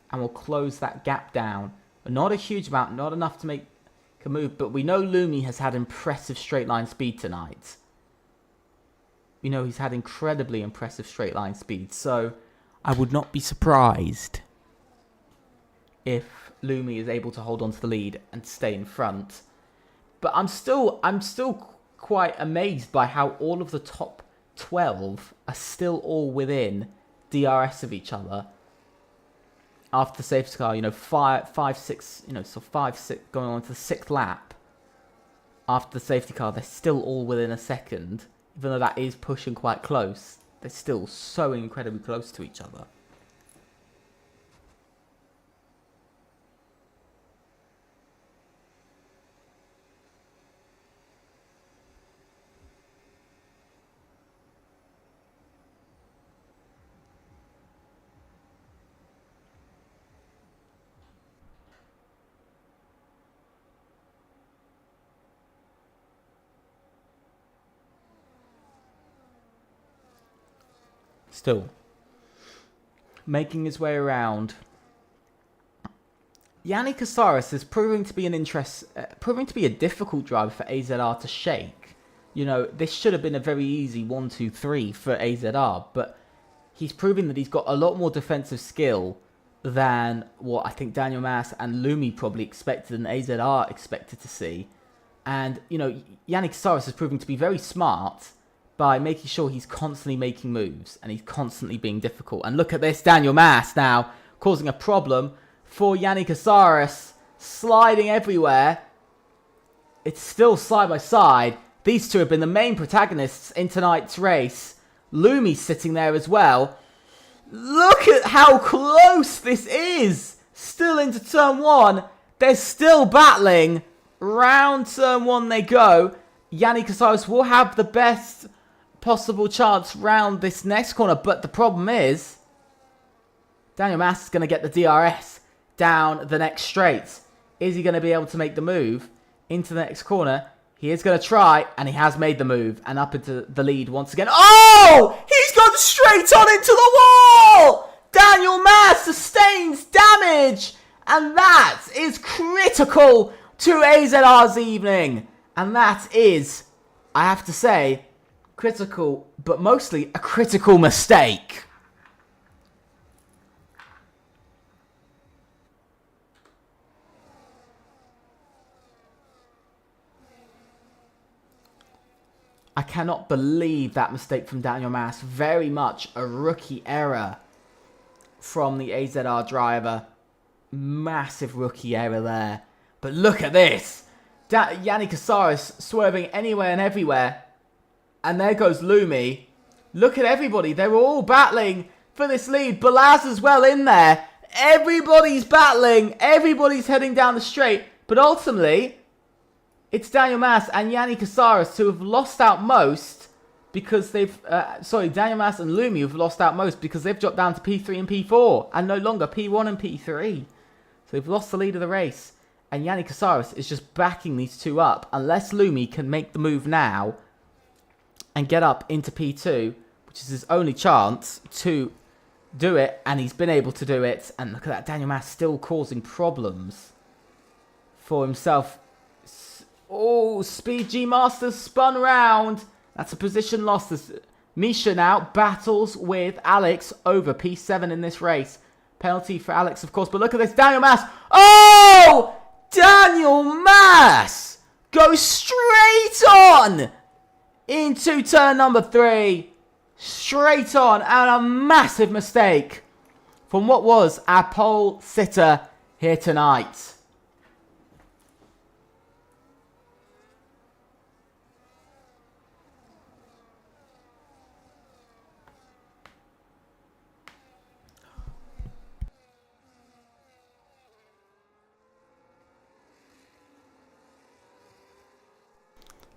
And will close that gap down. Not a huge amount, not enough to make a move. But we know Lumi has had impressive straight line speed tonight. We know he's had incredibly impressive straight line speed. So I would not be surprised if Lumi is able to hold on to the lead and stay in front. But I'm still quite amazed by how all of the top 12 are still all within DRS of each other. After the safety car, you know, 5, 6, you know, so 5, 6 going on to the 6th lap. After the safety car, they're still all within a second. Even though that is pushing quite close, they're still so incredibly close to each other. Still making his way around. Yannick Casares is proving to be a difficult driver for AZR to shake. You know, this should have been a very easy 1, 2, 3 for AZR, but he's proving that he's got a lot more defensive skill than what I think Daniel Mas and Lumi probably expected and AZR expected to see. And, you know, Yannick Casares is proving to be very smart by making sure he's constantly making moves and he's constantly being difficult. And look at this, Daniel Mas now causing a problem for Yannick Casares, sliding everywhere. It's still side by side. These two have been the main protagonists in tonight's race. Lumi sitting there as well. Look at how close this is. Still into turn 1. They're still battling. Round turn 1 they go. Yannick Casares will have the best possible chance round this next corner, but the problem is Daniel Mas is going to get the DRS down the next straight. Is he going to be able to make the move into the next corner? He is going to try, and he has made the move and up into the lead once again. Oh! He's gone straight on into the wall! Daniel Mas sustains damage, and that is critical to AZR's evening. And that is, I have to say, critical, but mostly a critical mistake. I cannot believe that mistake from Daniel Mas. Very much a rookie error from the AZR driver. Massive rookie error there. But look at this. Yannick Casares swerving anywhere and everywhere. And there goes Lumi. Look at everybody. They're all battling for this lead. Balaz as well in there. Everybody's battling. Everybody's heading down the straight. But ultimately, it's Daniel Mas and Yannick Casares who have lost out most because they've... Daniel Mas and Lumi have lost out most because they've dropped down to P3 and P4 and no longer P1 and P3. So they've lost the lead of the race. And Yannick Casares is just backing these two up. Unless Lumi can make the move now and get up into P2, which is his only chance to do it, and he's been able to do it. And look at that, Daniel Mas still causing problems for himself. Oh, Speed G Masters spun round. That's a position loss. Misha now battles with Alex over P7 in this race. Penalty for Alex, of course, but look at this, Daniel Mas. Oh! Daniel Mas goes straight on into turn number 3. Straight on, and a massive mistake from what was our pole sitter here tonight.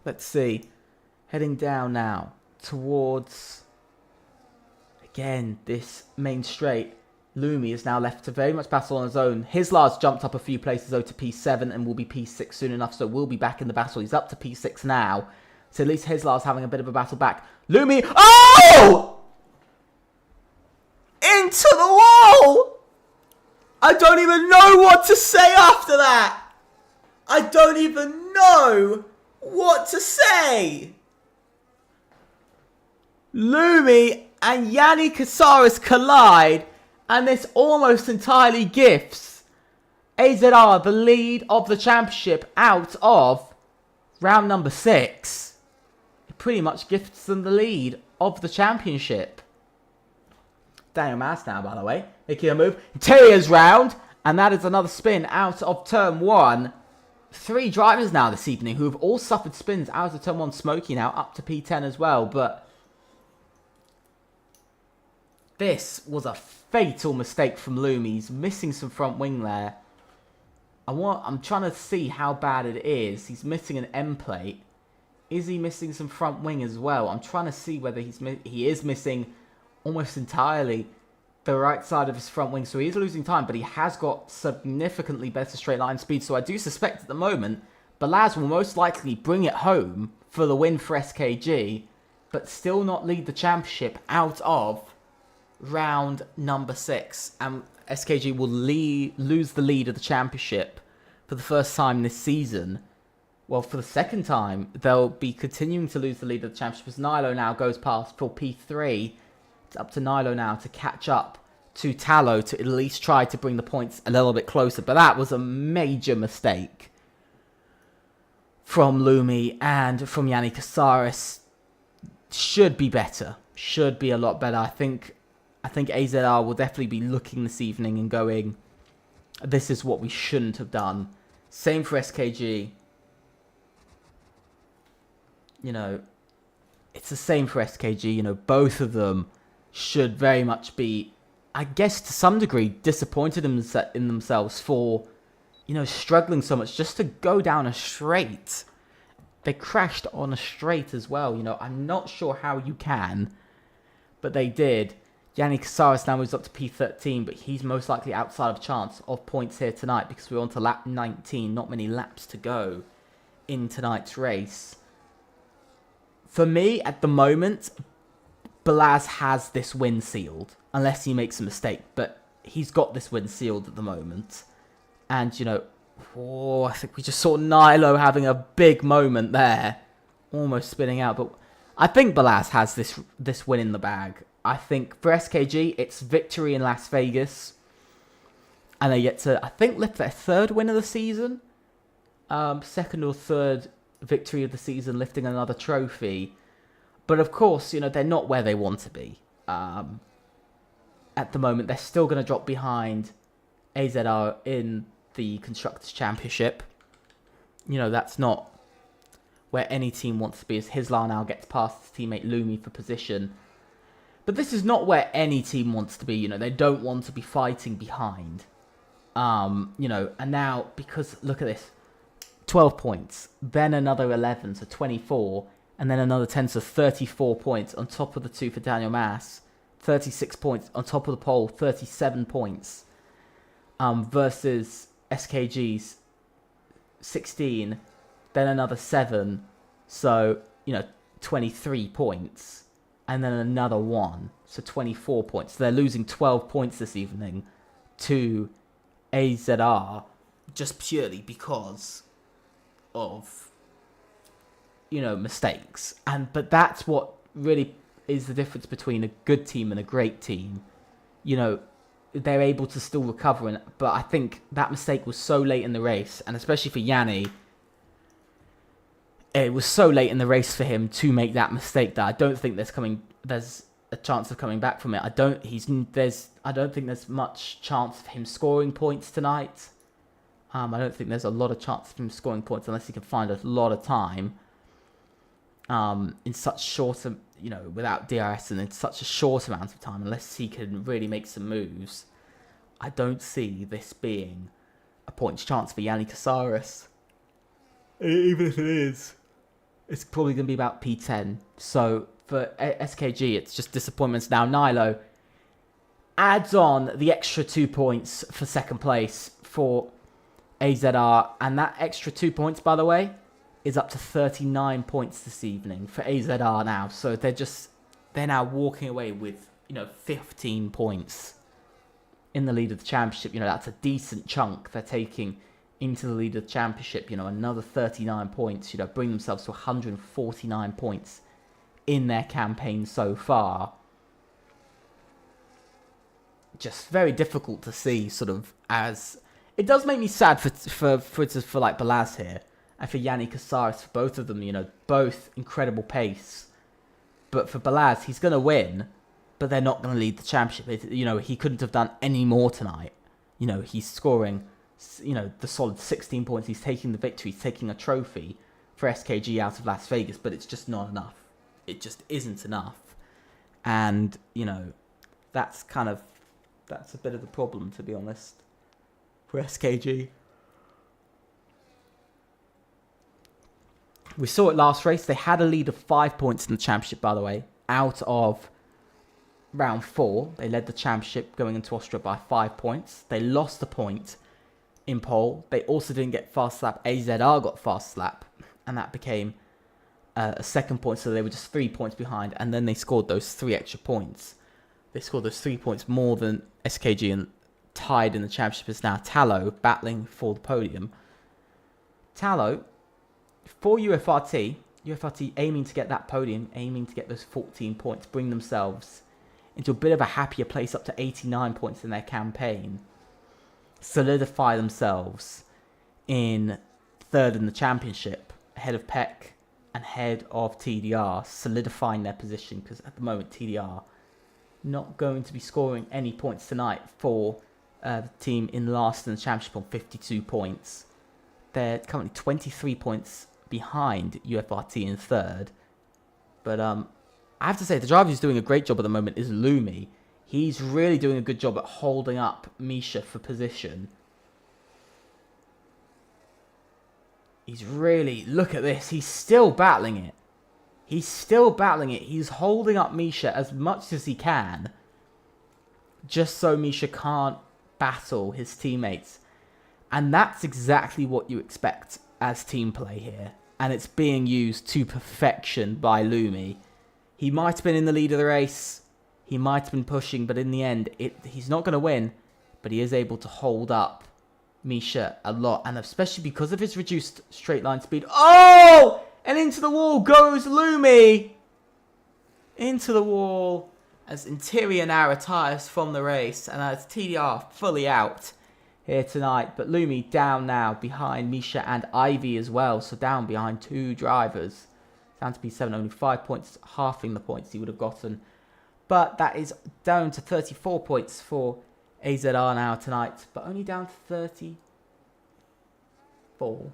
Let's see. Heading down now towards, again, this main straight. Lumi is now left to very much battle on his own. Hislar's jumped up a few places though to P7 and will be P6 soon enough, so will be back in the battle. He's up to P6 now. So at least Hislar's having a bit of a battle back. Lumi, oh! Into the wall! I don't even know what to say after that. I don't even know what to say. Lumi and Yanni Casares collide, and this almost entirely gifts AZR the lead of the championship out of round number 6. It pretty much gifts them the lead of the championship. Daniel Mas now, by the way, making a move. Terrier's round, and that is another spin out of turn 1. 3 drivers now this evening who have all suffered spins out of turn 1. Smokey now up to P10 as well, but this was a fatal mistake from Lumi. He's missing some front wing there. I'm trying to see how bad it is. He's missing an M plate. Is he missing some front wing as well? I'm trying to see whether he is missing almost entirely the right side of his front wing. So he is losing time, but he has got significantly better straight line speed. So I do suspect at the moment, Balaz will most likely bring it home for the win for SKG, but still not lead the championship out of round number 6. And SKG will lose the lead of the championship for the first time this season. Well, for the second time, they'll be continuing to lose the lead of the championship as Nilo now goes past for P3. It's up to Nilo now to catch up to Tallow to at least try to bring the points a little bit closer. But that was a major mistake from Lumi and from Yanni Casares. Should be better. Should be a lot better. I think AZR will definitely be looking this evening and going, this is what we shouldn't have done. Same for SKG. You know, it's the same for SKG. You know, both of them should very much be, I guess to some degree, disappointed in themselves for, you know, struggling so much just to go down a straight. They crashed on a straight as well. You know, I'm not sure how you can, but they did. Yanni Casares now moves up to P13, but he's most likely outside of chance of points here tonight because we're on to lap 19. Not many laps to go in tonight's race. For me, at the moment, Balaz has this win sealed, unless he makes a mistake. But he's got this win sealed at the moment. And, you know, I think we just saw Nilo having a big moment there. Almost spinning out. But I think Balaz has this win in the bag. I think for SKG, it's victory in Las Vegas. And they get to, I think, lift their 3rd win of the season. 2nd or 3rd victory of the season, lifting another trophy. But of course, you know, they're not where they want to be. At the moment, they're still going to drop behind AZR in the Constructors' Championship. You know, that's not where any team wants to be, as Hislar now gets past his teammate Lumi for position. But this is not where any team wants to be. You know, they don't want to be fighting behind. You know, and now, because, look at this. 12 points, then another 11, so 24, and then another 10, so 34 points on top of the 2 for Daniel Mas. 36 points on top of the pole, 37 points. Versus SKG's 16, then another 7, so, you know, 23 points. and then another 1. So 24 points. So they're losing 12 points this evening to AZR just purely because of, mistakes. But that's what really is the difference between a good team and a great team. They're able to still recover, but I think that mistake was so late in the race, and especially for Yanni, it was so late in the race for him to make that mistake that I don't think there's a chance of coming back from it. I don't think there's much chance of him scoring points tonight. I don't think there's a lot of chance of him scoring points unless he can find a lot of time. In such short, without DRS and in such a short amount of time, unless he can really make some moves, I don't see this being a points chance for Yanni Casares. Even if it is, it's probably going to be about P10. So for SKG, it's just disappointments. Now Nilo adds on the extra 2 points for second place for AZR, and that extra 2 points, by the way, is up to 39 points this evening for AZR now. So they're now walking away with 15 points in the lead of the championship. That's a decent chunk they're taking into the lead of the championship. Another 39 points, bring themselves to 149 points in their campaign so far. Just very difficult to see, as it does make me sad for like Balaz here and for Yanni Casares, for both of them. Both incredible pace, but for Balaz, he's going to win, but they're not going to lead the championship. He couldn't have done any more tonight. He's scoring the solid 16 points. He's taking the victory. He's taking a trophy for SKG out of Las Vegas, but it's just not enough. It just isn't enough. And, that's a bit of the problem, to be honest, for SKG. We saw it last race. They had a lead of 5 points in the championship, by the way, out of round 4. They led the championship going into Austria by 5 points. They lost a point in pole. They also didn't get fast lap. AZR got fast lap, and that became a second point, so they were just 3 points behind, and then they scored those 3 extra points. They scored those 3 points more than SKG, and tied in the championship is now Tallow battling for the podium. Tallow, for UFRT aiming to get that podium, aiming to get those 14 points, bring themselves into a bit of a happier place, up to 89 points in their campaign, solidify themselves in third in the championship, ahead of Peck and ahead of TDR, solidifying their position, because at the moment TDR not going to be scoring any points tonight for the team in last in the championship on 52 points. They're currently 23 points behind UFRT in third. But I have to say, the driver who's doing a great job at the moment is Lumi. He's really doing a good job at holding up Misha for position. He's really... Look at this. He's still battling it. He's holding up Misha as much as he can, just so Misha can't battle his teammates. And that's exactly what you expect as team play here. And it's being used to perfection by Lumi. He might have been in the lead of the race. He might have been pushing, but in the end, he's not going to win. But he is able to hold up Misha a lot. And especially because of his reduced straight line speed. Oh! And into the wall goes Lumi. Into the wall as Interior now retires from the race. And as TDR fully out here tonight. But Lumi down now behind Misha and Ivy as well. So down behind 2 drivers. Down to P7, only 5 points, halving the points he would have gotten. But that is down to 34 points for AZR now tonight. But only down to 34.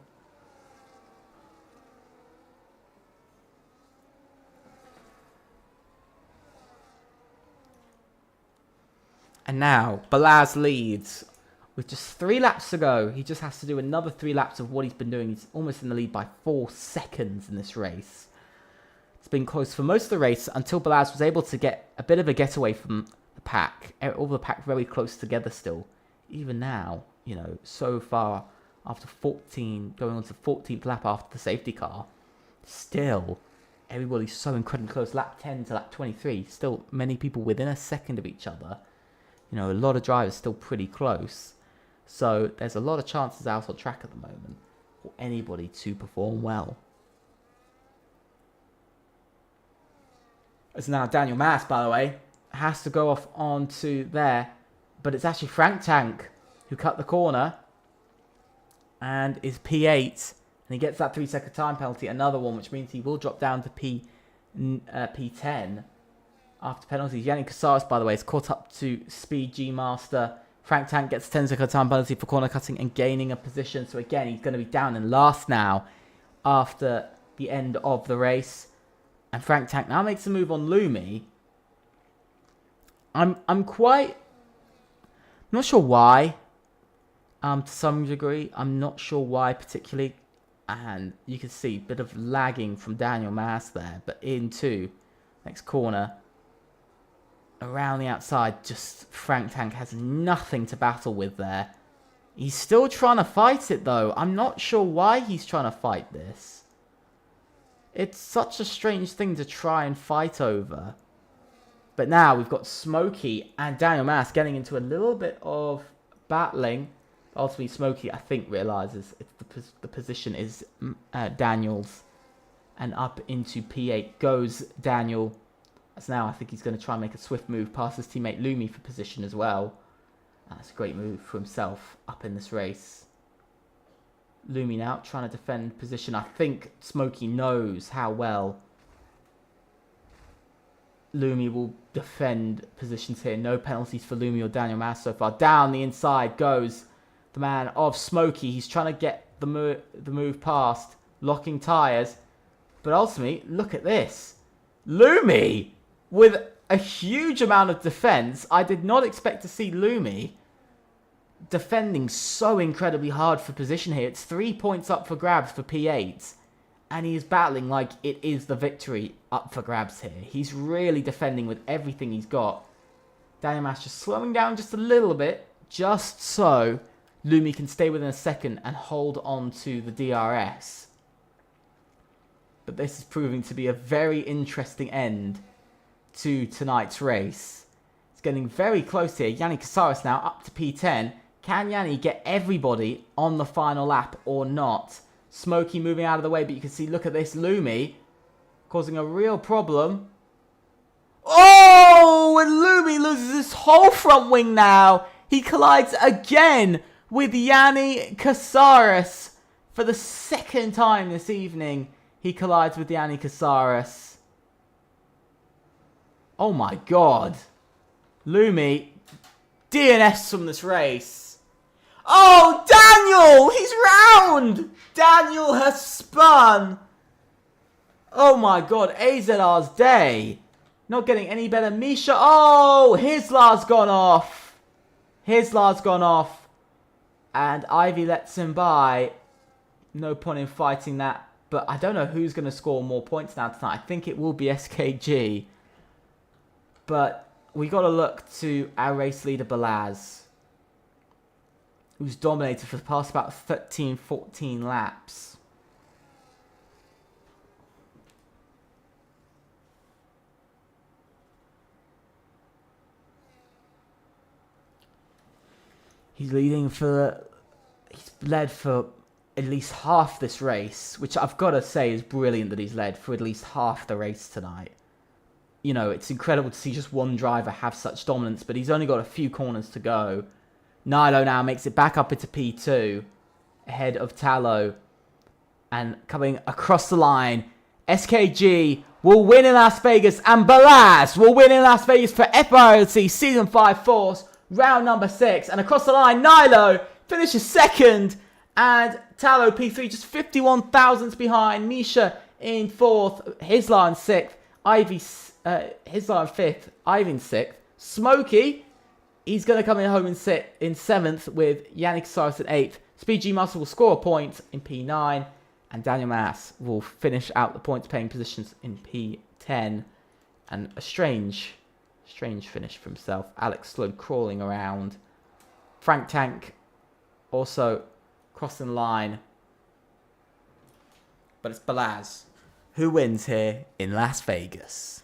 And now, Balaz leads with just 3 laps to go. He just has to do another 3 laps of what he's been doing. He's almost in the lead by 4 seconds in this race. It's been close for most of the race until Balaz was able to get a bit of a getaway from the pack. All the pack very close together still. Even now, so far after 14, going on to 14th lap after the safety car, still everybody's so incredibly close. Lap 10 to lap 23, still many people within a second of each other. You know, a lot of drivers still pretty close. So there's a lot of chances out on track at the moment for anybody to perform well. It's now Daniel Maas, by the way, has to go off onto there. But it's actually Frank Tank who cut the corner and is P8. And he gets that 3-second time penalty, another one, which means he will drop down to P10 after penalties. Yannick Casares, by the way, is caught up to Speed G Master. Frank Tank gets a 10-second time penalty for corner cutting and gaining a position. So again, he's going to be down in last now after the end of the race. And Frank Tank now makes a move on Lumi. I'm not sure why. To some degree, I'm not sure why particularly. And you can see a bit of lagging from Daniel Maas there. But into next corner. Around the outside, just Frank Tank has nothing to battle with there. He's still trying to fight it though. I'm not sure why he's trying to fight this. It's such a strange thing to try and fight over. But now we've got Smokey and Daniel Maas getting into a little bit of battling. Ultimately, Smokey, I think, realises the position is Daniel's. And up into P8 goes Daniel. As now I think he's going to try and make a swift move past his teammate Lumi for position as well. And that's a great move for himself up in this race. Lumi now trying to defend position. I think Smokey knows how well Lumi will defend positions here. No penalties for Lumi or Daniel Maas so far. Down the inside goes the man of Smokey. He's trying to get the move past, locking tyres. But ultimately, look at this. Lumi with a huge amount of defence. I did not expect to see Lumi defending so incredibly hard for position here. It's 3 points up for grabs for P8. And he is battling like it is the victory up for grabs here. He's really defending with everything he's got. Daniel Maas just slowing down just a little bit. Just so Lumi can stay within a second and hold on to the DRS. But this is proving to be a very interesting end to tonight's race. It's getting very close here. Yannick Casares now up to P10. Can Yanni get everybody on the final lap or not? Smokey moving out of the way, but you can see, look at this, Lumi causing a real problem. Oh, and Lumi loses his whole front wing now. He collides again with Yanni Casares for the second time this evening. He collides with Yanni Casares. Oh my god. Lumi DNFs from this race. Oh, Daniel! He's round! Daniel has spun. Oh my god, AZR's day. Not getting any better. Misha, oh, Hislar's gone off. Hislar's gone off. And Ivy lets him by. No point in fighting that. But I don't know who's going to score more points now tonight. I think it will be SKG. But we got to look to our race leader, Balaz, who's dominated for the past about 13, 14 laps. He's leading for... He's led for at least half this race, which I've got to say is brilliant that he's led for at least half the race tonight. You know, it's incredible to see just one driver have such dominance, but he's only got a few corners to go. Nilo now makes it back up into P2, ahead of Tallow. And coming across the line, SKG will win in Las Vegas, and Balaz will win in Las Vegas for FRLT Season 5 Force, round number 6. And across the line, Nilo finishes second, and Tallow P3 just 51 thousandths behind. Misha in 4th, Hislar in 6th, Ivy Hislar in 5th, Ivy in 6th. Smokey, he's going to come in home in 7th with Yannick Casares in 8th. Speed G Master will score a point in P9. And Daniel Maas will finish out the points paying positions in P10. And a strange finish for himself. Alex Sloan crawling around. Frank Tank also crossing the line. But it's Balaz who wins here in Las Vegas.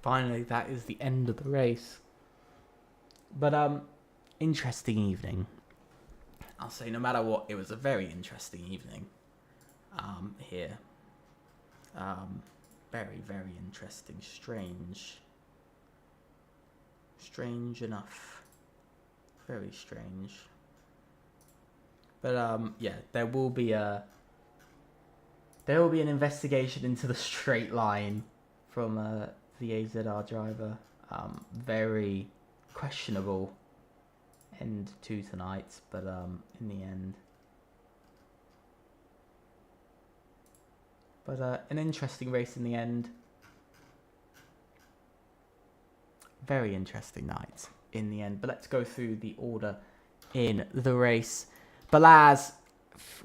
Finally, that is the end of the race. But interesting evening. I'll say no matter what, it was a very interesting evening here. Very, very interesting. Strange enough. Very strange. But yeah, there will be an investigation into the straight line from the AZR driver. Very questionable end to tonight, but in the end. But an interesting race in the end. Very interesting night in the end. But let's go through the order in the race. Balazs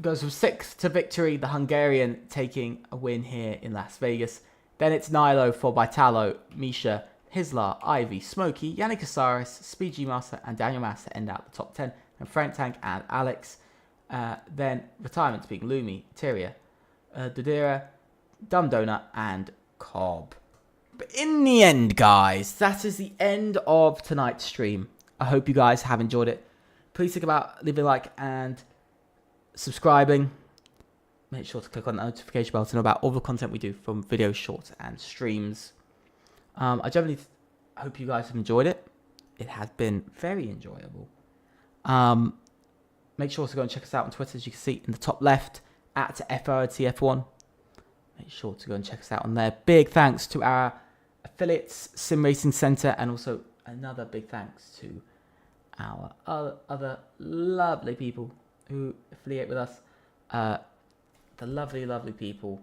goes from 6th to victory. The Hungarian taking a win here in Las Vegas. Then it's Nilo for Vitalo, Misha, Hislar, Ivy, Smokey, Yannick Asaris, Speed G Master, and Daniel Master end out the top 10. And Frank Tank and Alex. Then retirements being Lumi, Tyria, Dodera, Dumb Donut, and Cobb. But in the end, guys, that is the end of tonight's stream. I hope you guys have enjoyed it. Please think about leaving a like and subscribing. Make sure to click on the notification bell to know about all the content we do from videos, shorts, and streams. I generally hope you guys have enjoyed it. It has been very enjoyable. Make sure to go and check us out on Twitter, as you can see in the top left, at FRLT F1. Make sure to go and check us out on there. Big thanks to our affiliates, SimRacing Centre, and also another big thanks to our other lovely people who affiliate with us. The lovely, lovely people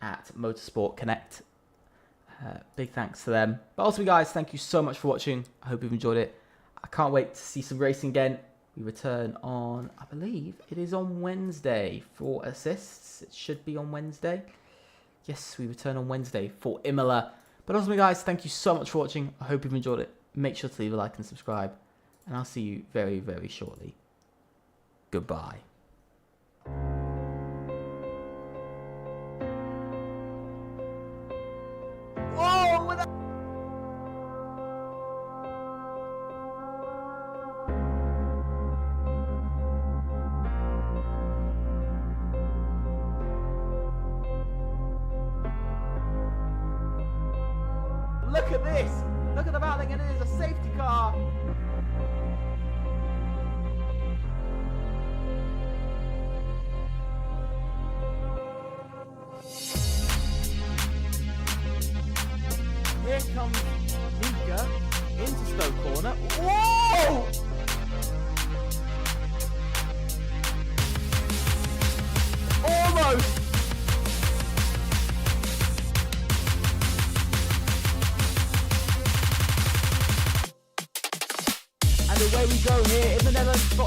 at Motorsport Connect. Big thanks to them. But also, guys, thank you so much for watching. I hope you've enjoyed it. I can't wait to see some racing again. We return on, I believe, it is on Wednesday for assists. It should be on Wednesday. Yes, we return on Wednesday for Imola. But also, guys, thank you so much for watching. I hope you've enjoyed it. Make sure to leave a like and subscribe. And I'll see you very, very shortly. Goodbye. Look at this! Look at the battling, and it is a safety car! Here comes Mika into Stoke Corner. Whoa! Almost! we go here in the Netherlands for